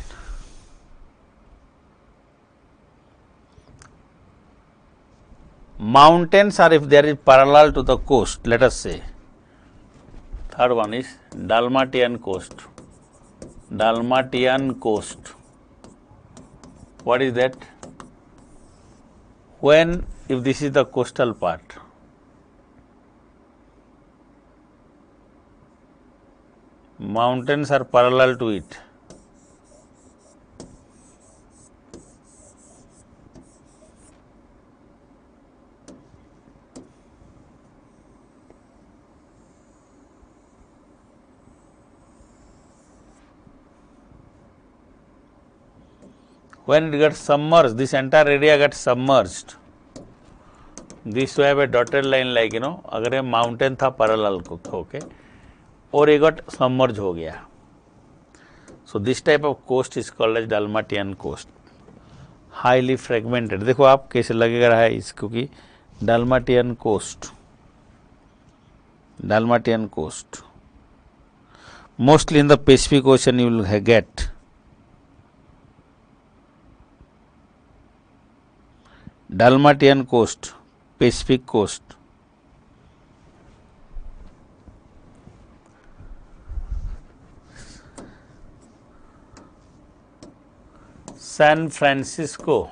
[SPEAKER 1] Mountains are, if there is parallel to the coast, let us say. Third one is Dalmatian coast. Dalmatian coast. What is that? When, if this is the coastal part, mountains are parallel to it. When it gets submerged, this entire area gets submerged. This will have a dotted line like, अगर ये mountain था parallel को, okay, और ये got submerged हो गया. So this type of coast is called as Dalmatian coast. Highly fragmented. देखो आप कैसे लगेगा रहा है इसको कि Dalmatian coast. Dalmatian coast. Mostly in the Pacific Ocean you will get. Dalmatian coast, Pacific coast. San Francisco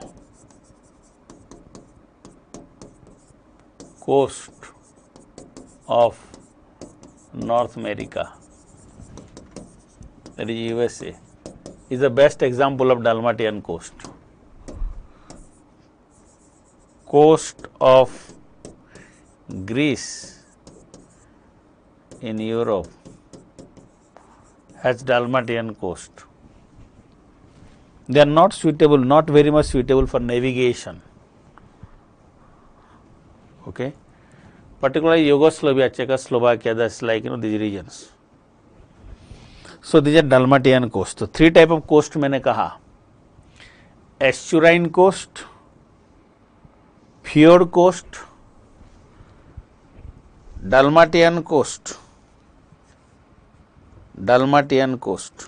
[SPEAKER 1] coast of North America, that is USA, is the best example of Dalmatian coast. Coast of Greece in Europe has Dalmatian coast. They are not suitable, not very much suitable for navigation. Okay, particularly Yugoslavia, Czechoslovakia, that's like these regions. So these are Dalmatian coast. So three type of coast मैंने कहा, estuarine coast, fjord coast, Dalmatian coast. Dalmatian coast.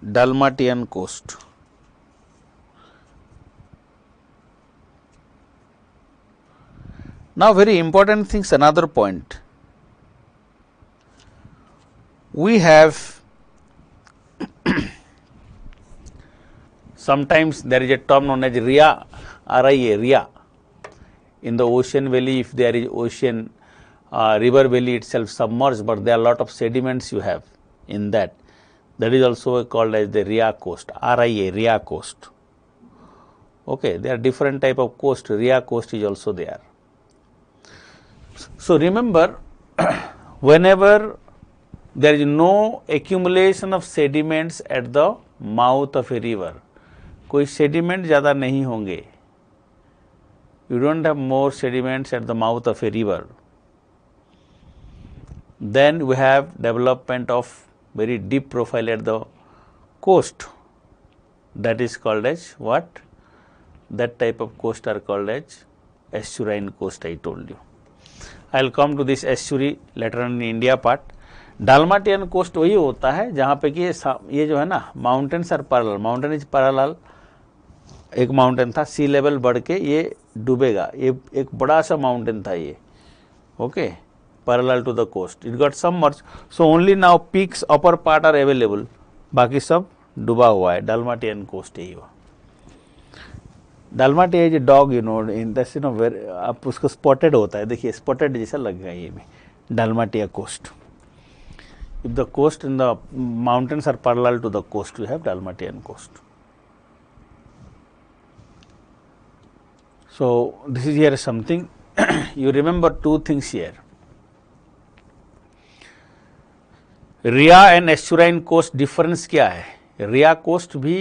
[SPEAKER 1] Dalmatian coast. Now very important things, another point. We have sometimes there is a term known as RIA, RIA, RIA. In the ocean valley, if there is ocean, river valley itself submerged, but there are a lot of sediments you have in that. That is also called as the RIA coast, RIA, RIA coast. Okay, there are different type of coast, RIA coast is also there. So remember, whenever there is no accumulation of sediments at the mouth of a river, कोई sediment ज़्यादा नहीं होंगे, you don't have more sediments at the mouth of a river, then we have development of very deep profile at the coast, that is called as what? That type of coast are called as estuarine coast, I told you. I will come to this estuary later on in India part. Dalmatian coast वही होता है जहाँ पे कि ये जो है ना mountains are parallel, mountain is parallel, एक माउंटेन था सी लेवल बढ़ के ये डूबेगा। ये एक बड़ा सा माउंटेन था ये, okay, parallel to the coast, it got submerge, so only now peaks upper part are available, बाकी सब डूबा हुआ है। डालमाटियन कोस्ट है ये। Dalmatia is a dog, you know, in that's, you know, where आप उसको स्पॉटेड होता है, देखिए स्पॉटेड जैसा लगेगा ये भी, Dalmatia coast. If the coast in the mountains are parallel to the coast, you have Dalmatian coast. So this is here something you remember two things here. Ria and estuarine coast difference क्या है? Ria coast भी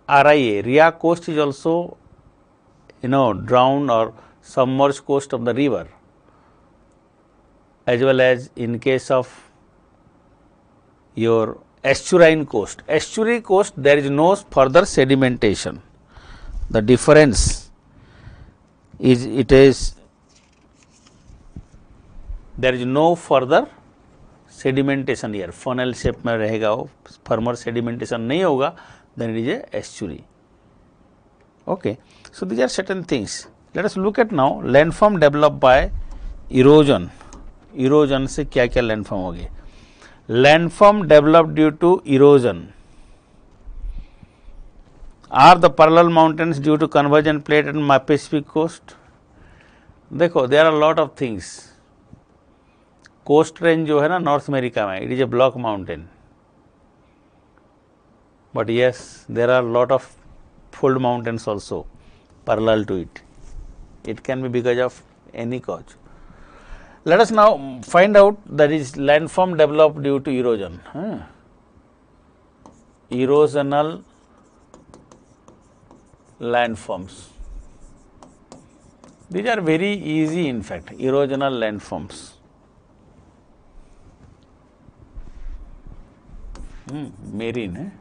[SPEAKER 1] RIA, ria coast is also, you know, drowned or submerged coast of the river, as well as in case of your estuarine coast. Estuary coast, there is no further sedimentation. The difference is, it is, there is no further sedimentation here, funnel shape में रहेगा वो, further sedimentation नहीं होगा, then it is a estuary. Okay, so these are certain things. Let us look at now landform developed by erosion. Erosion से क्या क्या landform हो गए? Landform developed due to erosion. Are the parallel mountains due to convergent plate and Pacific coast? देखो, there are a lot of things. Coast range जो है ना north America में, it is a block mountain. But yes, there are a lot of fold mountains also parallel to it. It can be because of any cause. Let us now find out that is landform developed due to erosion. Erosional landforms. These are very easy, in fact, erosional landforms. Marine है,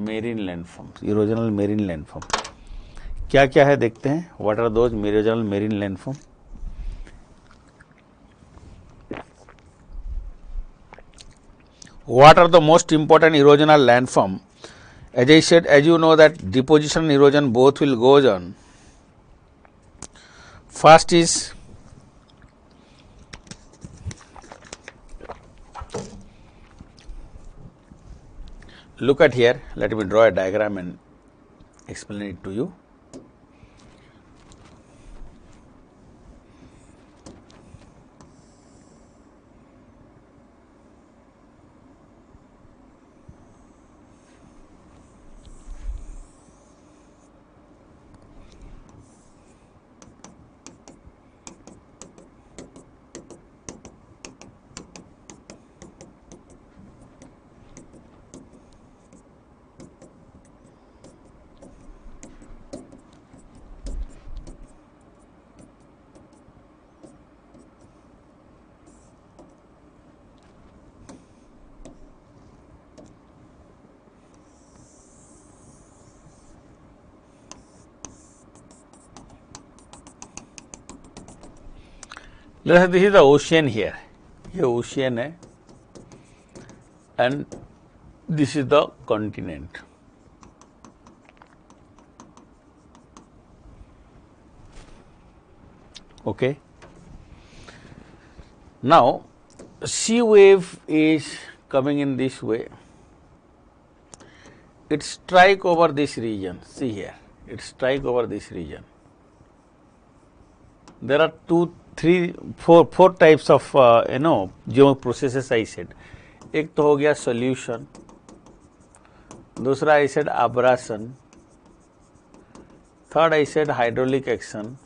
[SPEAKER 1] marine landforms, erosional marine landform क्या क्या है देखते हैं. What are those erosional marine landform? What are the most important erosional landform? As I said, as you know that deposition and erosion both will goes on. First is look at here, let me draw a diagram and explain it to you. Let's say this is the ocean here. ये ocean है and this is the continent. Okay. Now sea wave is coming in this way. It strike over this region. See here, it strike over this region. There are four types of जो processes I said. एक तो हो गया solution, दूसरा I said abrasion, third I said hydraulic action.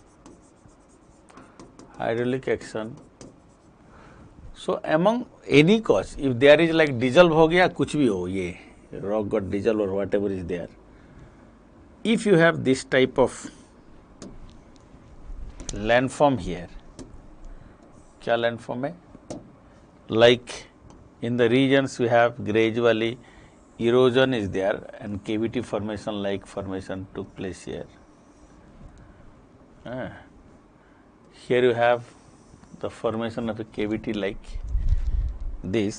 [SPEAKER 1] So among any cause, if there is like dissolve हो गया, कुछ भी हो, ये rock got dissolved or whatever is there, if you have this type of landform here, क्या landform है? Like in the regions we have gradually erosion is there and cavity formation like formation took place here. Here you have the formation of a cavity like this.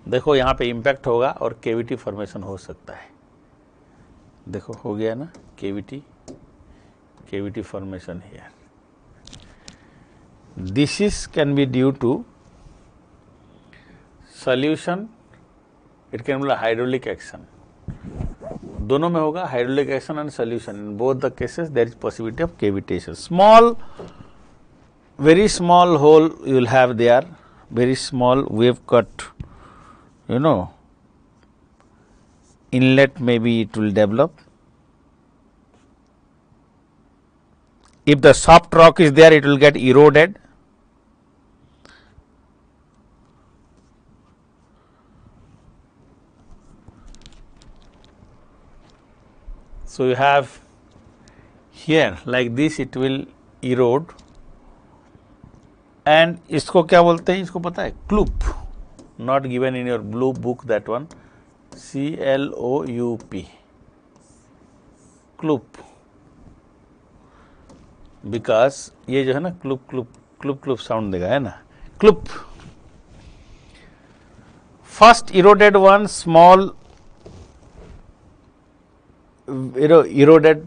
[SPEAKER 1] देखो यहाँ पे impact होगा और cavity formation हो सकता है. देखो हो गया ना, cavity formation here. This is can be due to solution, it can be hydraulic action. दोनों में होगा, hydraulic action and solution. In both the cases there is possibility of cavitation. Small, very small hole you will have there, very small wave cut, you know, inlet maybe it will develop. If the soft rock is there, it will get eroded. So you have here like this, it will erode. And इसको क्या बोलते हैं, इसको पता है, क्लूप, not given in your blue book, that one, CLOUP, क्लूप, because ये जो है ना क्लूप क्लूप क्लूप क्लूप साउंड देगा, है ना, क्लूप. First eroded one, small eroded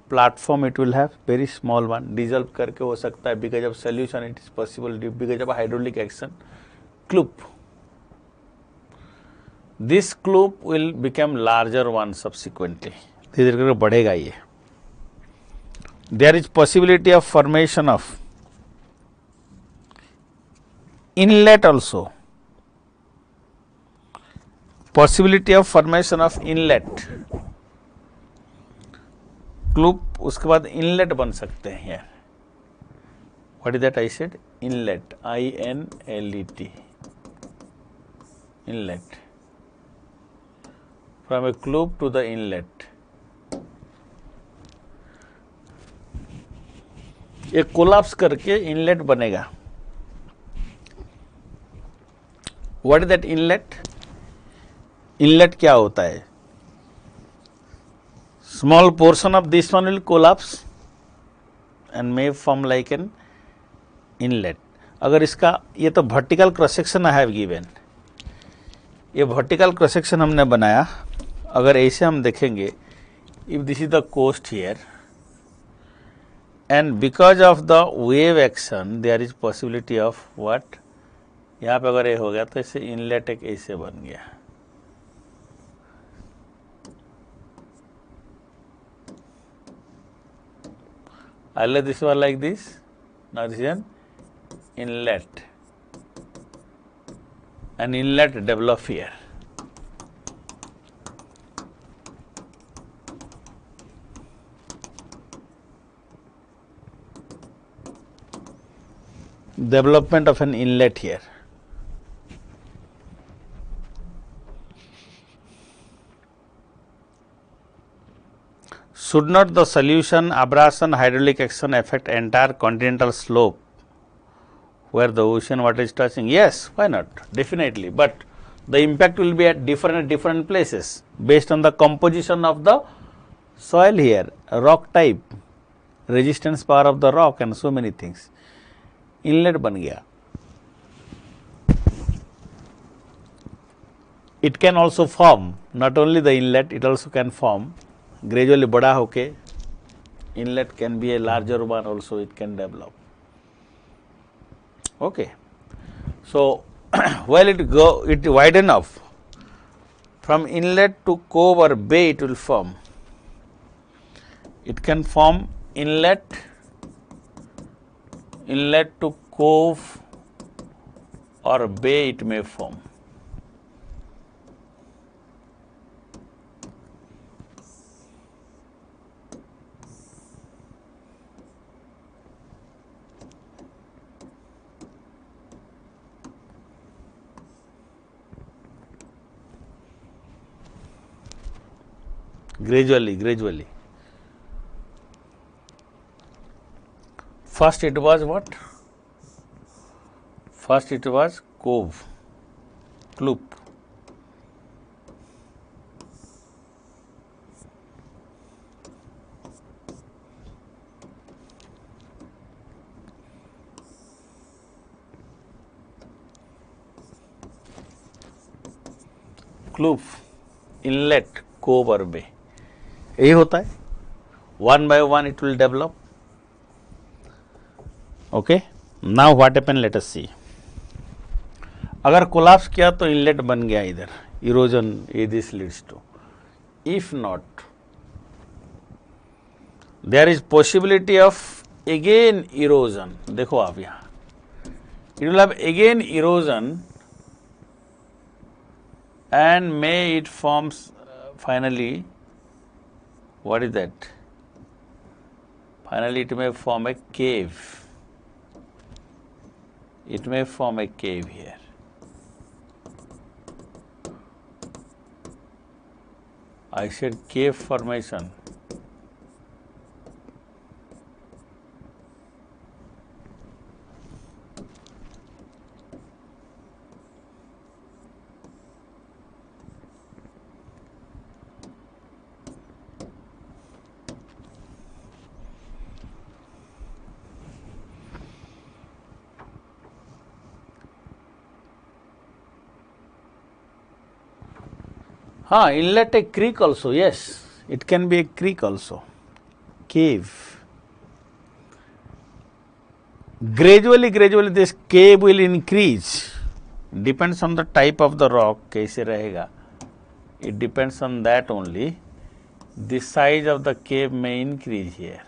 [SPEAKER 1] platform it will have, very small one, dissolve करके हो सकता है, because of solution it is possible, because of hydraulic action, cloop. This cloop will become larger one subsequently, धीरे धीरे बढ़ेगा ये. There is possibility of formation of inlet also, possibility of formation of inlet, क्लूप, उसके बाद inlet बन सकते हैं यार. What is that I said, inlet, INLET, inlet, from a loop to the inlet. ये कोलैप्स करके इनलेट बनेगा. What is that inlet, inlet क्या होता है, small portion of this one will collapse and may form like an inlet. अगर इसका, ये तो vertical cross section I have given, ये vertical cross section हमने बनाया. अगर ऐसे हम देखेंगे, if this is the coast here and because of the wave action there is possibility of what, यहाँ पे अगर ये हो गया तो ऐसे inlet एक ऐसे बन गया. Earlier this was like this, now this is an inlet. An inlet develop here. Development of an inlet here. Should not the solution, abrasion, hydraulic action affect entire continental slope where the ocean water is touching? Yes, why not? Definitely, but the impact will be at different places based on the composition of the soil here, rock type, resistance power of the rock and so many things. Inlet बन गया. It can also form, not only the inlet, it also can form. Gradually बड़ा होके inlet can be a larger one also, it can develop. Okay. So, while it wide enough, from inlet to cove or bay it will form. It can form inlet to cove or bay it may form. Gradually. First it was what? First it was cove, cloop. Cloop, inlet, cove or bay. यही होता है, one by one it will develop. Okay, now what happened, let us see. अगर collapse किया तो inlet बन गया इधर, erosion ये this leads to. If not, there is possibility of again erosion. देखो आप यहाँ, it will have again erosion and may it forms finally, what is that? Finally it may form a cave. It may form a cave here. I said cave formation. Inlet a creek also, yes, it can be a creek also, cave. Gradually this cave will increase, depends on the type of the rock, कैसे रहेगा, it depends on that only. The size of the cave may increase here.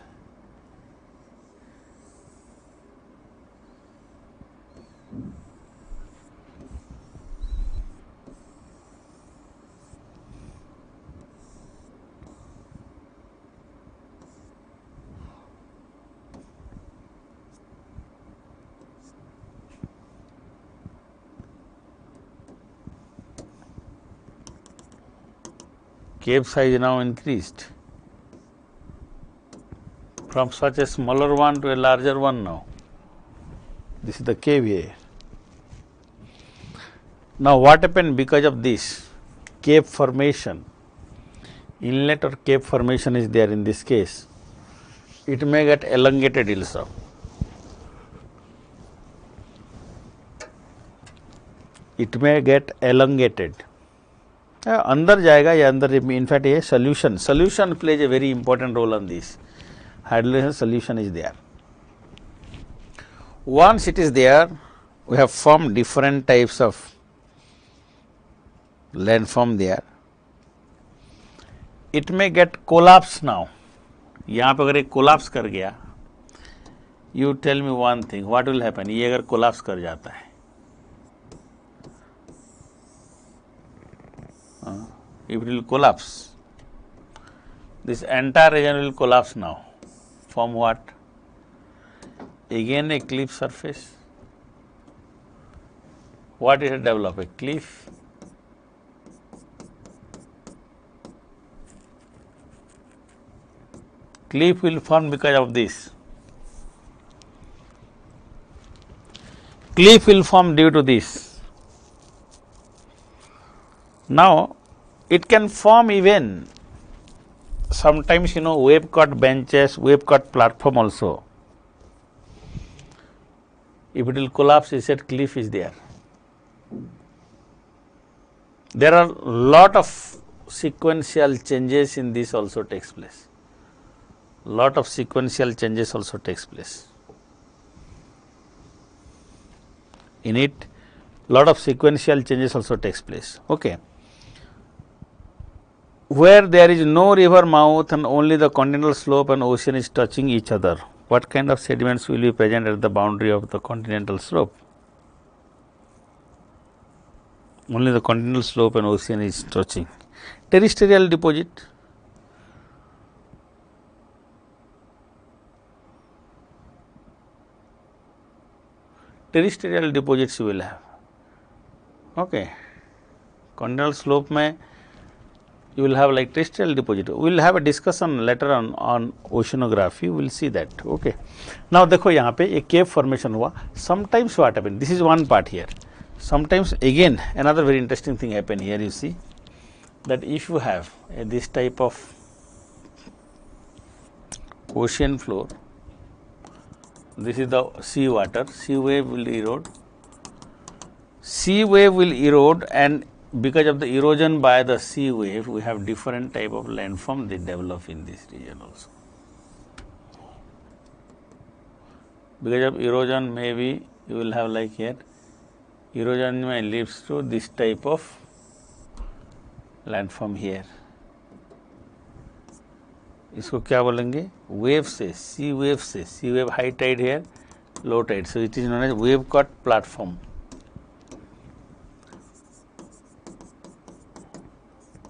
[SPEAKER 1] Cave size now increased from such a smaller one to a larger one now. This is the cave here. Now what happened because of this cave formation? Inlet or cave formation is there in this case. It may get elongated also. It may get elongated. अंदर जाएगा या अंदर, in fact ये solution plays a very important role on this. Hydrolysis solution is there. Once it is there, we have formed different types of landform there. It may get collapse now. यहाँ पे अगर एक collapse कर गया, you tell me one thing, what will happen? ये अगर collapse कर जाता है, if it will collapse, this entire region will collapse now. From what? Again a cliff surface. What is it develop? A cliff. Cliff will form because of this. Cliff will form due to this. Now, it can form even sometimes, wave cut benches, wave cut platform also. If it will collapse, he said cliff is there. There are lot of sequential changes in this also takes place. Lot of sequential changes also takes place. In it, lot of sequential changes also takes place. Okay. Where there is no river mouth and only the continental slope and ocean is touching each other, what kind of sediments will be present at the boundary of the continental slope? Only the continental slope and ocean is touching. Terrestrial deposit. Terrestrial deposits you will have. Okay. Continental slope में you will have like terrestrial deposit. We will have a discussion later on oceanography. We will see that. Okay. Now देखो यहाँ पे एक cave formation हुआ. Sometimes what happen? This is one part here. Sometimes again another very interesting thing happen here. You see that if you have this type of ocean floor, this is the sea water. Sea wave will erode. Sea wave will erode and because of the erosion by the sea wave, we have different type of landform they develop in this region also. Because of erosion, maybe you will have like here, erosion may leads to this type of landform here. इसको क्या बोलेंगे? Wave से, sea wave high tide here, low tide, so it is known as wave cut platform.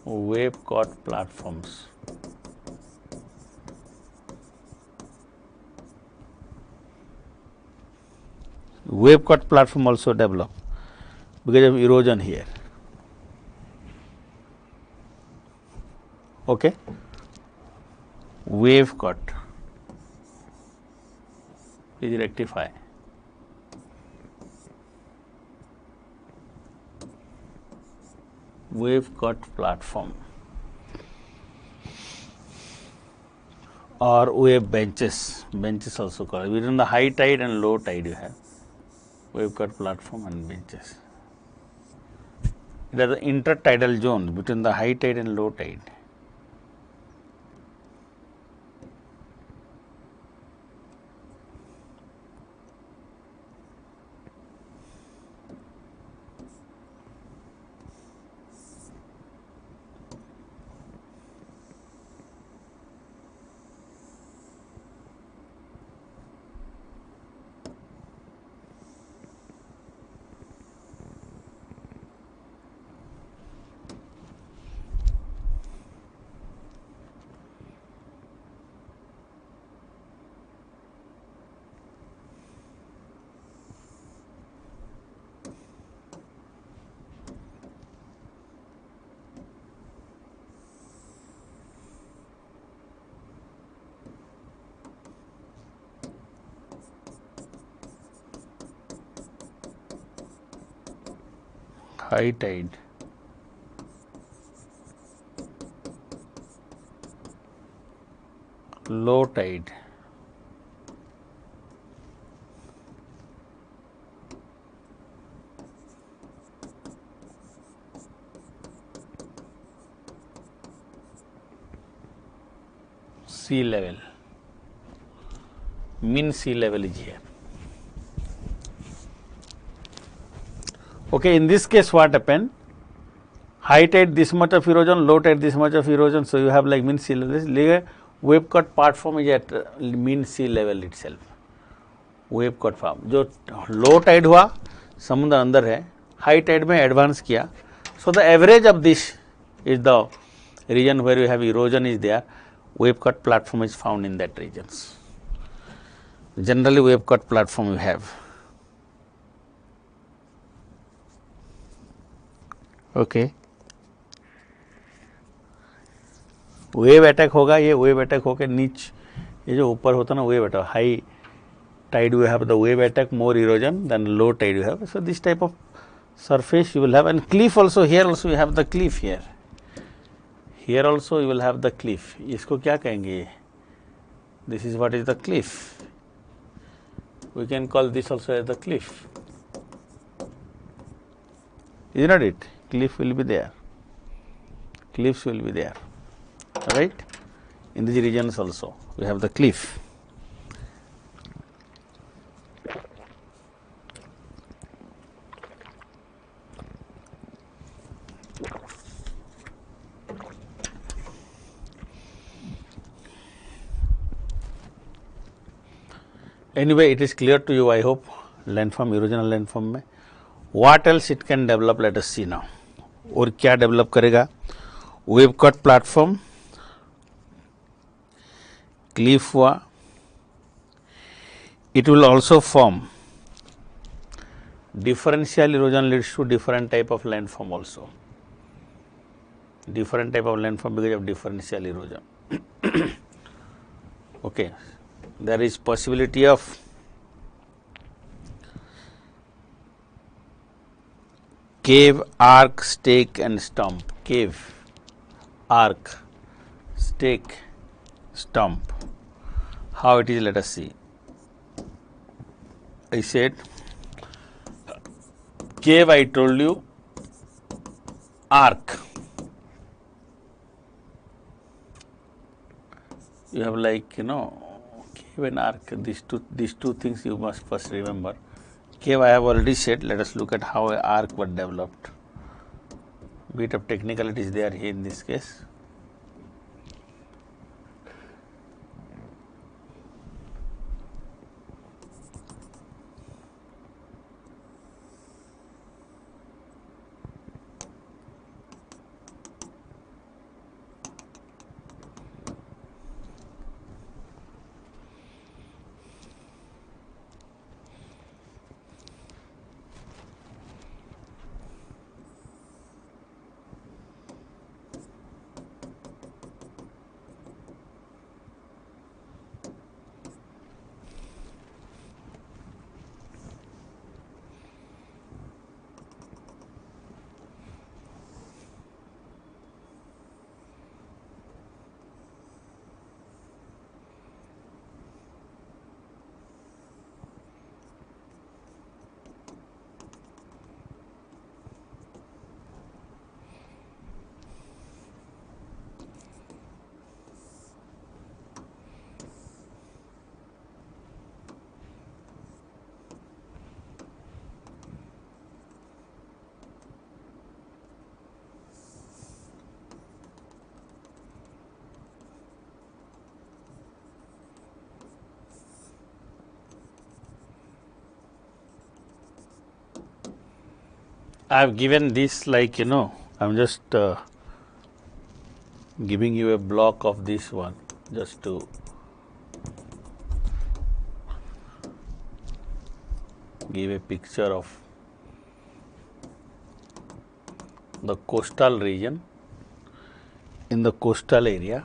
[SPEAKER 1] Wave cut platforms. Wave cut platform also develop because of erosion here. Okay, wave cut. Please rectify. Wave cut platform or wave benches. Benches also called. Within the high tide and low tide, you have wave cut platform and benches. It is the intertidal zone between the high tide and low tide. High tide, low tide, sea level, mean sea level is here. Okay, in this case what happened? High tide this much of erosion, low tide this much of erosion, so you have like mean sea level. This wave cut platform is at mean sea level itself. Wave cut form. जो low tide हुआ समुद्र अंदर है, high tide में advance किया, so the average of this is the region where you have erosion is there. Wave cut platform is found in that regions. Generally wave cut platform you have. Okay, wave attack होगा, ये wave attack होकर नीच, ये जो ऊपर होता है ना wave attack, high tide you have the wave attack, more erosion, than low tide you have. So this type of surface you will have, and cliff also, here also you have the cliff here. Here also you will have the cliff. इसको क्या कहेंगे? This is what is the cliff. We can call this also as the cliff. Is not it? Cliff will be there. Cliffs will be there. Right? In these regions also we have the cliff. Anyway, it is clear to you, I hope, landform, erosional landform में. What else it can develop? Let us see now. और क्या develop करेगा? Wave cut platform, cliff हुआ. It will also form differential erosion, leads to different type of landform also. Different type of landform because of differential erosion. Okay, there is possibility of cave, arc, stake and stump. Cave, arc, stake, stump. How it is? Let us see. I said cave, I told you arc. You have like, cave and arc. These two things you must first remember. Cave I have already said. Let us look at how an arc was developed. Bit of technicalities there here in this case. I have given this like, I'm just giving you a block of this one just to give a picture of the coastal region. In the coastal area,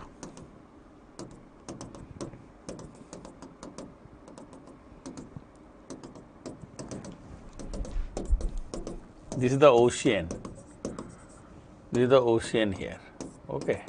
[SPEAKER 1] this is the ocean. This is the ocean here. Okay.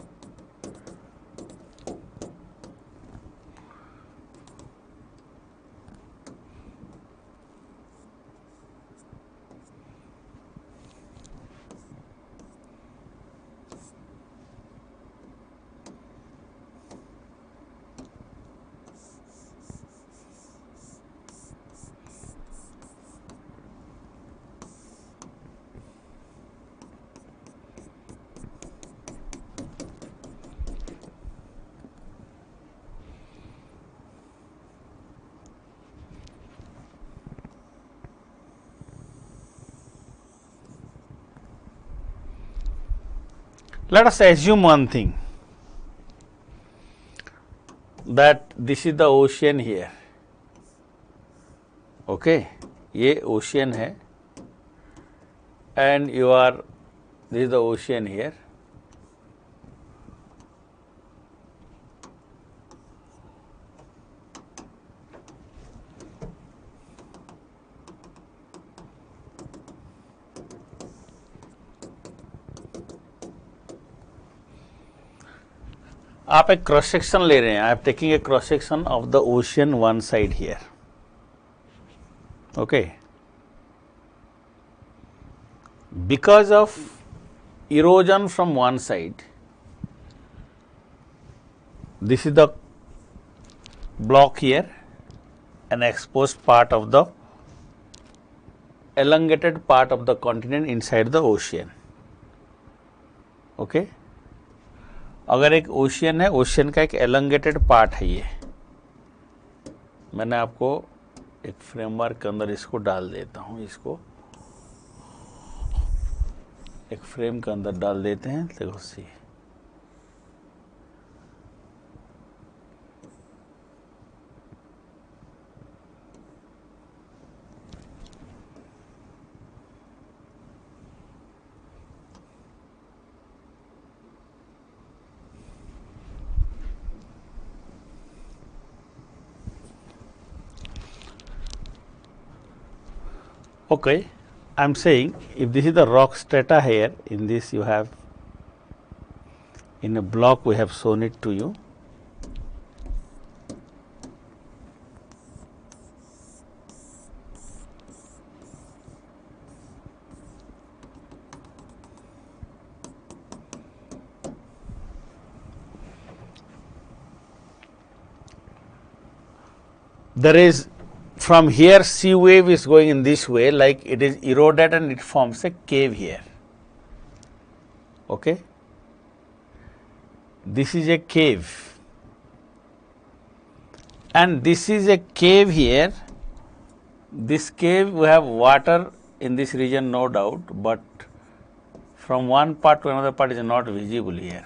[SPEAKER 1] Let us assume one thing, that this is the ocean here. Okay, ये ocean है, and this is the ocean here. आप एक cross section ले रहे हैं. I am taking a cross section of the ocean one side here. Okay, because of erosion from one side, this is the block here, an exposed part of the elongated part of the continent inside the ocean. Okay, अगर एक ocean है, ocean का एक एलंगेटेड part है ये. मैंने आपको एक फ्रेमवर्क के अंदर इसको डाल देता हूँ. इसको एक फ्रेम के अंदर डाल देते हैं. देखो सी, okay, I am saying if this is the rock strata here, in this you have, in a block we have shown it to you. there is from here sea wave is going in this way, like it is eroded and it forms a cave here. Okay, this is a cave and this is a cave here. This cave, we have water in this region, no doubt, but from one part to another part is not visible here.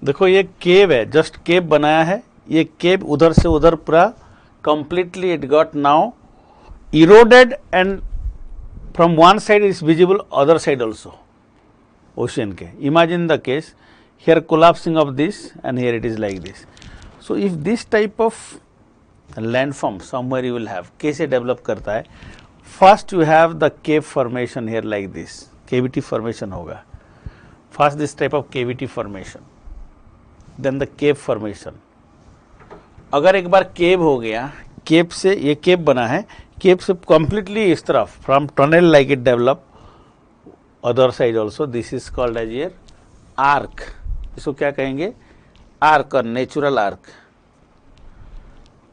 [SPEAKER 1] देखो ये केव है, just केव बनाया है, ये केव उधर से उधर पूरा completely it got now eroded and from one side is visible, other side also, ocean के. Imagine the case, here collapsing of this and here it is like this. So if this type of landform somewhere you will have, कैसे develop करता है? First you have the cave formation here like this, cavity formation होगा. First this type of cavity formation. Then the cave formation. अगर एक बार केव हो गया, केव से ये केव बना है, केव से completely इस तरफ from tunnel like it develop, other side also, this is called as here arc. इसको क्या कहेंगे? Arc or natural arc.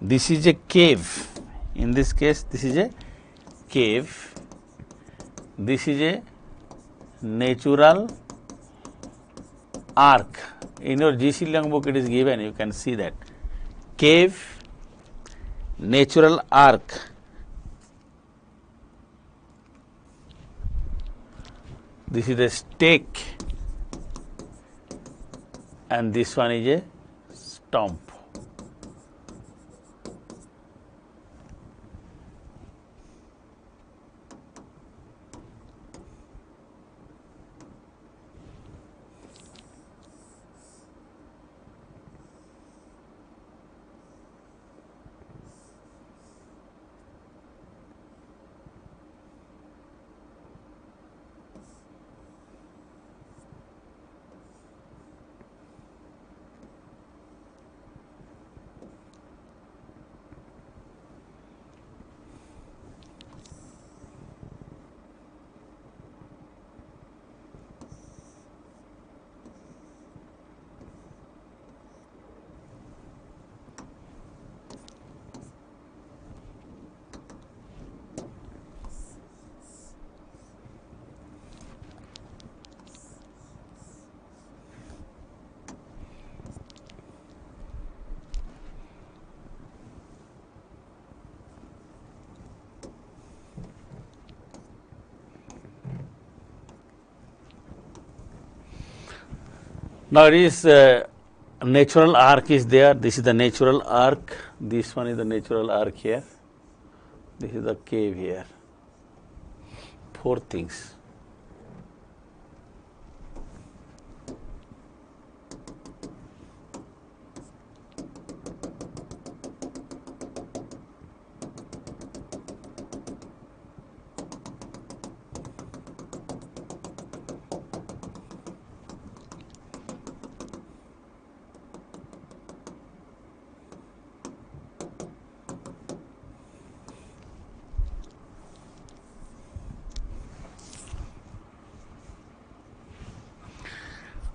[SPEAKER 1] This is a cave. In this case, this is a cave. This is a natural arc. In your GC Leong book it is given, you can see that. Cave, natural arc. This is a stake and this one is a stump. Now it is natural arc is there. This is the natural arc. This one is the natural arc here. This is the cave here. Four things.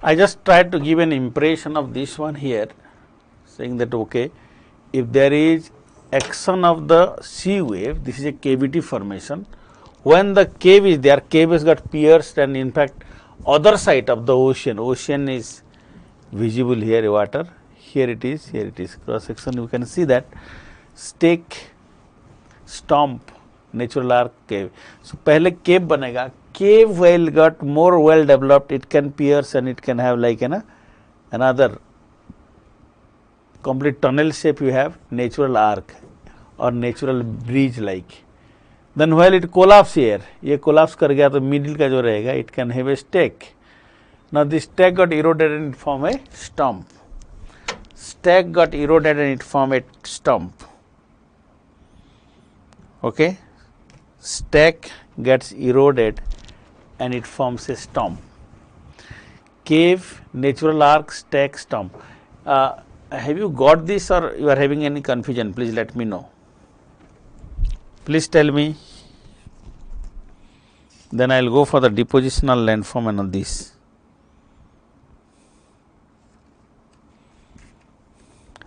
[SPEAKER 1] I just tried to give an impression of this one here, saying that okay, if there is action of the sea wave, this is a cavity formation. When the cave is there, cave has got pierced and in fact other side of the ocean, ocean is visible here, water, here it is cross section. You can see that stake, stump, natural arc, cave. So पहले cave बनेगा, cave well got more well developed, it can pierce and it can have like another complete tunnel shape. You have natural arc or natural bridge like. Then while it collapse here, ये collapse कर गया तो middle का जो रहेगा, it can have a stack. Now this stack got eroded and it form a stump. Stack got eroded and it form a stump. Okay, stack gets eroded and it forms a stump. Cave, natural arc, stack, stump. Have you got this or you are having any confusion? Please let me know. Please tell me. Then I will go for the depositional landform and on this.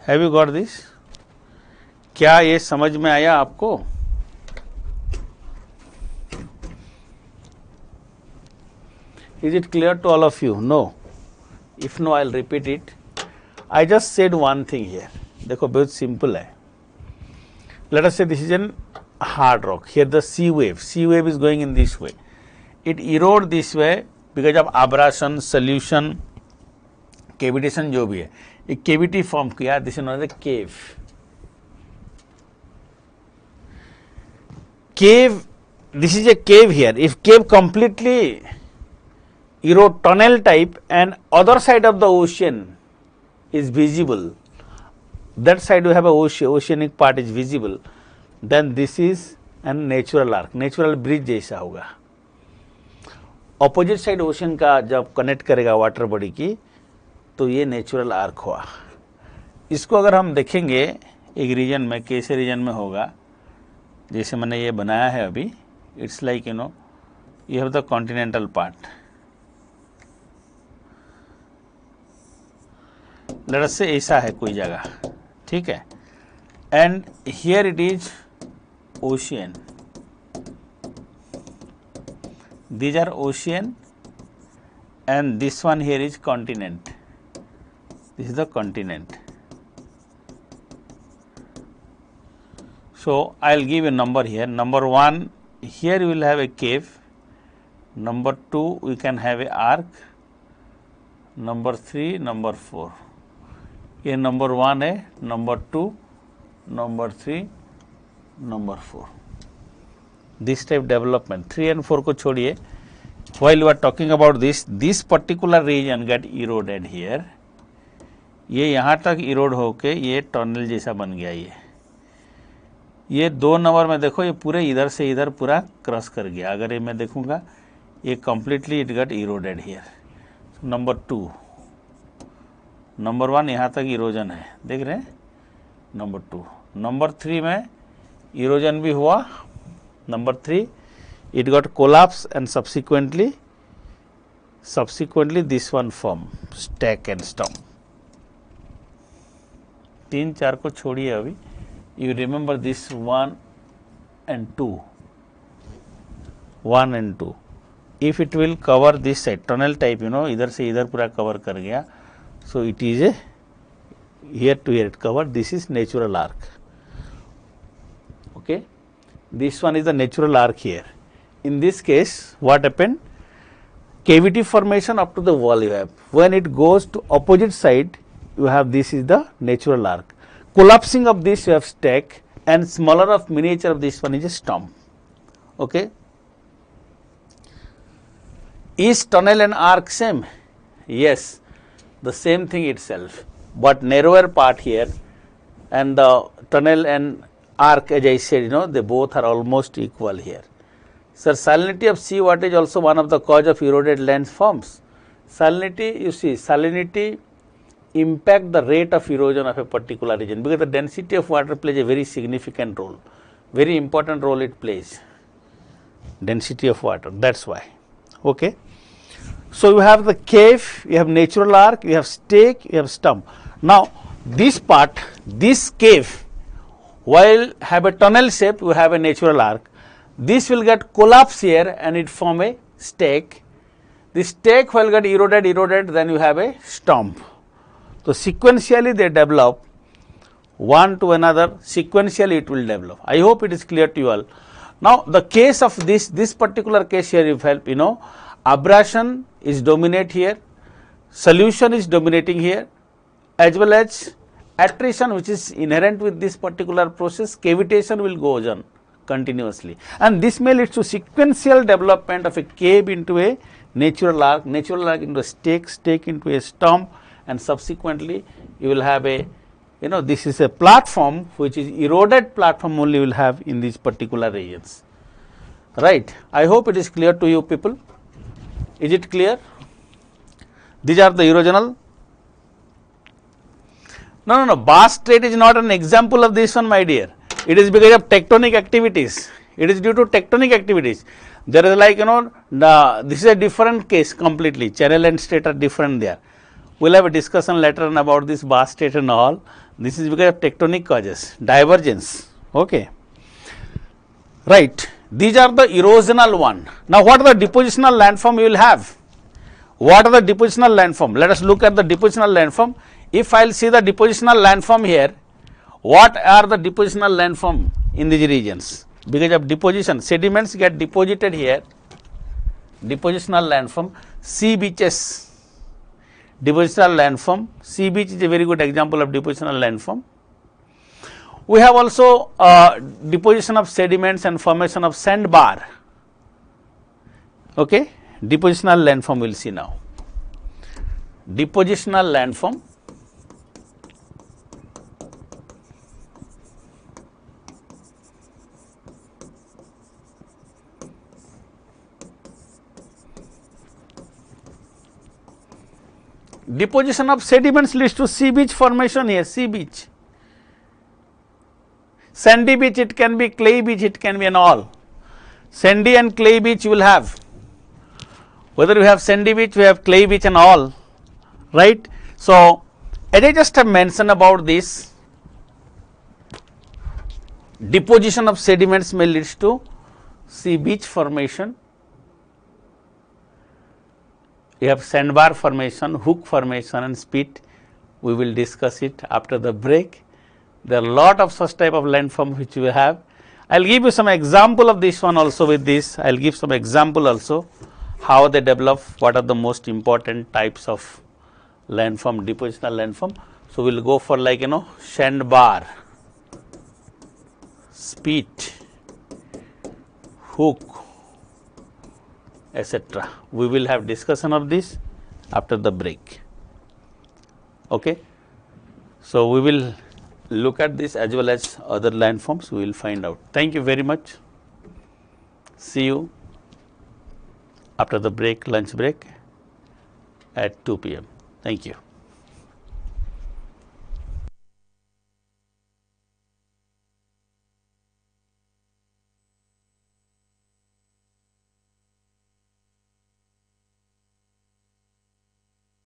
[SPEAKER 1] Have you got this? क्या ये समझ में आया आपको? Is it clear to all of you? No. If no, I'll repeat it. I just said one thing here. देखो बहुत simple है. Let us say this is an hard rock. Here the sea wave is going in this way. It erode this way because of abrasion, solution, cavitation जो भी है. एक cavity form किया. This is known as a cave. Cave. This is a cave here. If cave completely erode tunnel type and other side of the ocean is visible, that side we have a oceanic part is visible, then this is an natural arc, natural bridge जैसा होगा. Opposite side ocean का जब connect करेगा water body की तो ये natural arc हुआ. इसको अगर हम देखेंगे एक रीजन में, कैसे रीजन में होगा, जैसे मैंने ये बनाया है अभी, it's like you know you have the continental part. Let us से ऐसा है कोई जगह, ठीक है, and here it is ocean. These are ocean and this one here is continent. This is the continent. So I'll give a number here. Number 1, here we will have a cave. Number 2, we can have a arc. Number 3, number 4. ये number 1 है, number 2, number 3, number 4. This type development. 3 and 4 को छोड़िए. While you are talking about this particular region get eroded here. ये यहाँ तक erode होके ये tunnel जैसा बन गया. ये 2 नंबर में देखो, ये पूरे इधर से इधर पूरा क्रॉस कर गया. अगर ये मैं देखूँगा ये completely it got eroded here. Number 2, number 1 यहाँ तक इरोजन है, देख रहे हैं. नंबर 2, नंबर 3 में इरोजन भी हुआ. Number 3, it got collapse and subsequently this one form, stack and stump. 3, 4 को छोड़िए अभी. You remember this 1 and 2. 1 and 2. If it will cover this side, tunnel type, you know, इधर से इधर पूरा cover कर गया. So it is a here to here it covered. This is natural arc. Okay. This one is the natural arc here. In this case, what happened? Cavity formation up to the wall you have. When it goes to opposite side, you have this is the natural arc. Collapsing of this you have stack, and smaller of miniature of this one is a stump. Okay. Is tunnel and arc same? Yes, the same thing itself, but narrower part here, and the tunnel and arc, as I said, you know, they both are almost equal here. Sir, salinity of sea water is also one of the cause of eroded landforms. Salinity, you see, salinity impact the rate of erosion of a particular region, because the density of water plays a very significant role, very important role it plays. Density of water, that's why. Okay. So you have the cave, you have natural arc, you have stake, you have stump. Now this part, this cave, while have a tunnel shape, you have a natural arc. This will get collapse here and it form a stake. The stake will get eroded, then you have a stump. So sequentially they develop one to another, sequentially it will develop. I hope it is clear to you all. Now the case of this particular case here, if help, you know, abrasion is dominate here, solution is dominating here, as well as attrition which is inherent with this particular process, cavitation will go on continuously, and this may lead to sequential development of a cave into a natural arc into a stake into a stump, and subsequently you will have a, this is a platform which is eroded platform only you will have in these particular regions, right. I hope it is clear to you people. Is it clear? These are the erosional. No, Bass Strait is not an example of this one, my dear. It is because of tectonic activities. It is due to tectonic activities. There is like, this is a different case completely. Channel and Strait are different there. We will have a discussion later on about this Bass Strait and all. This is because of tectonic causes, divergence. Okay. Right. These are the erosional one. Now, what are the depositional landform you will have? What are the depositional landform? Let us look at the depositional landform. If I will see the depositional landform here, what are the depositional landform in these regions? Because of deposition, sediments get deposited here. Depositional landform, sea beaches. Depositional landform, sea beach is a very good example of depositional landform. We have also deposition of sediments and formation of sandbar. Okay, depositional landform we will see now. Depositional landform. Deposition of sediments leads to sea beach formation here, sea beach. Sandy beach, it can be clay beach, it can be an all. Sandy and clay beach you will have. Whether you have sandy beach, we have clay beach and all, right. So, as I just have mentioned about this, deposition of sediments may lead to sea beach formation. You have sandbar formation, hook formation and spit. We will discuss it after the break. There are a lot of such type of landform which we have. I will give you some example of this one also with this. I will give some example also how they develop, what are the most important types of landform, depositional landform. So, we will go for like sandbar, spit, hook, etc. We will have discussion of this after the break. Okay. So, we will look at this as well as other landforms, we will find out. Thank you very much. See you after the break, lunch break at 2 p.m. Thank you.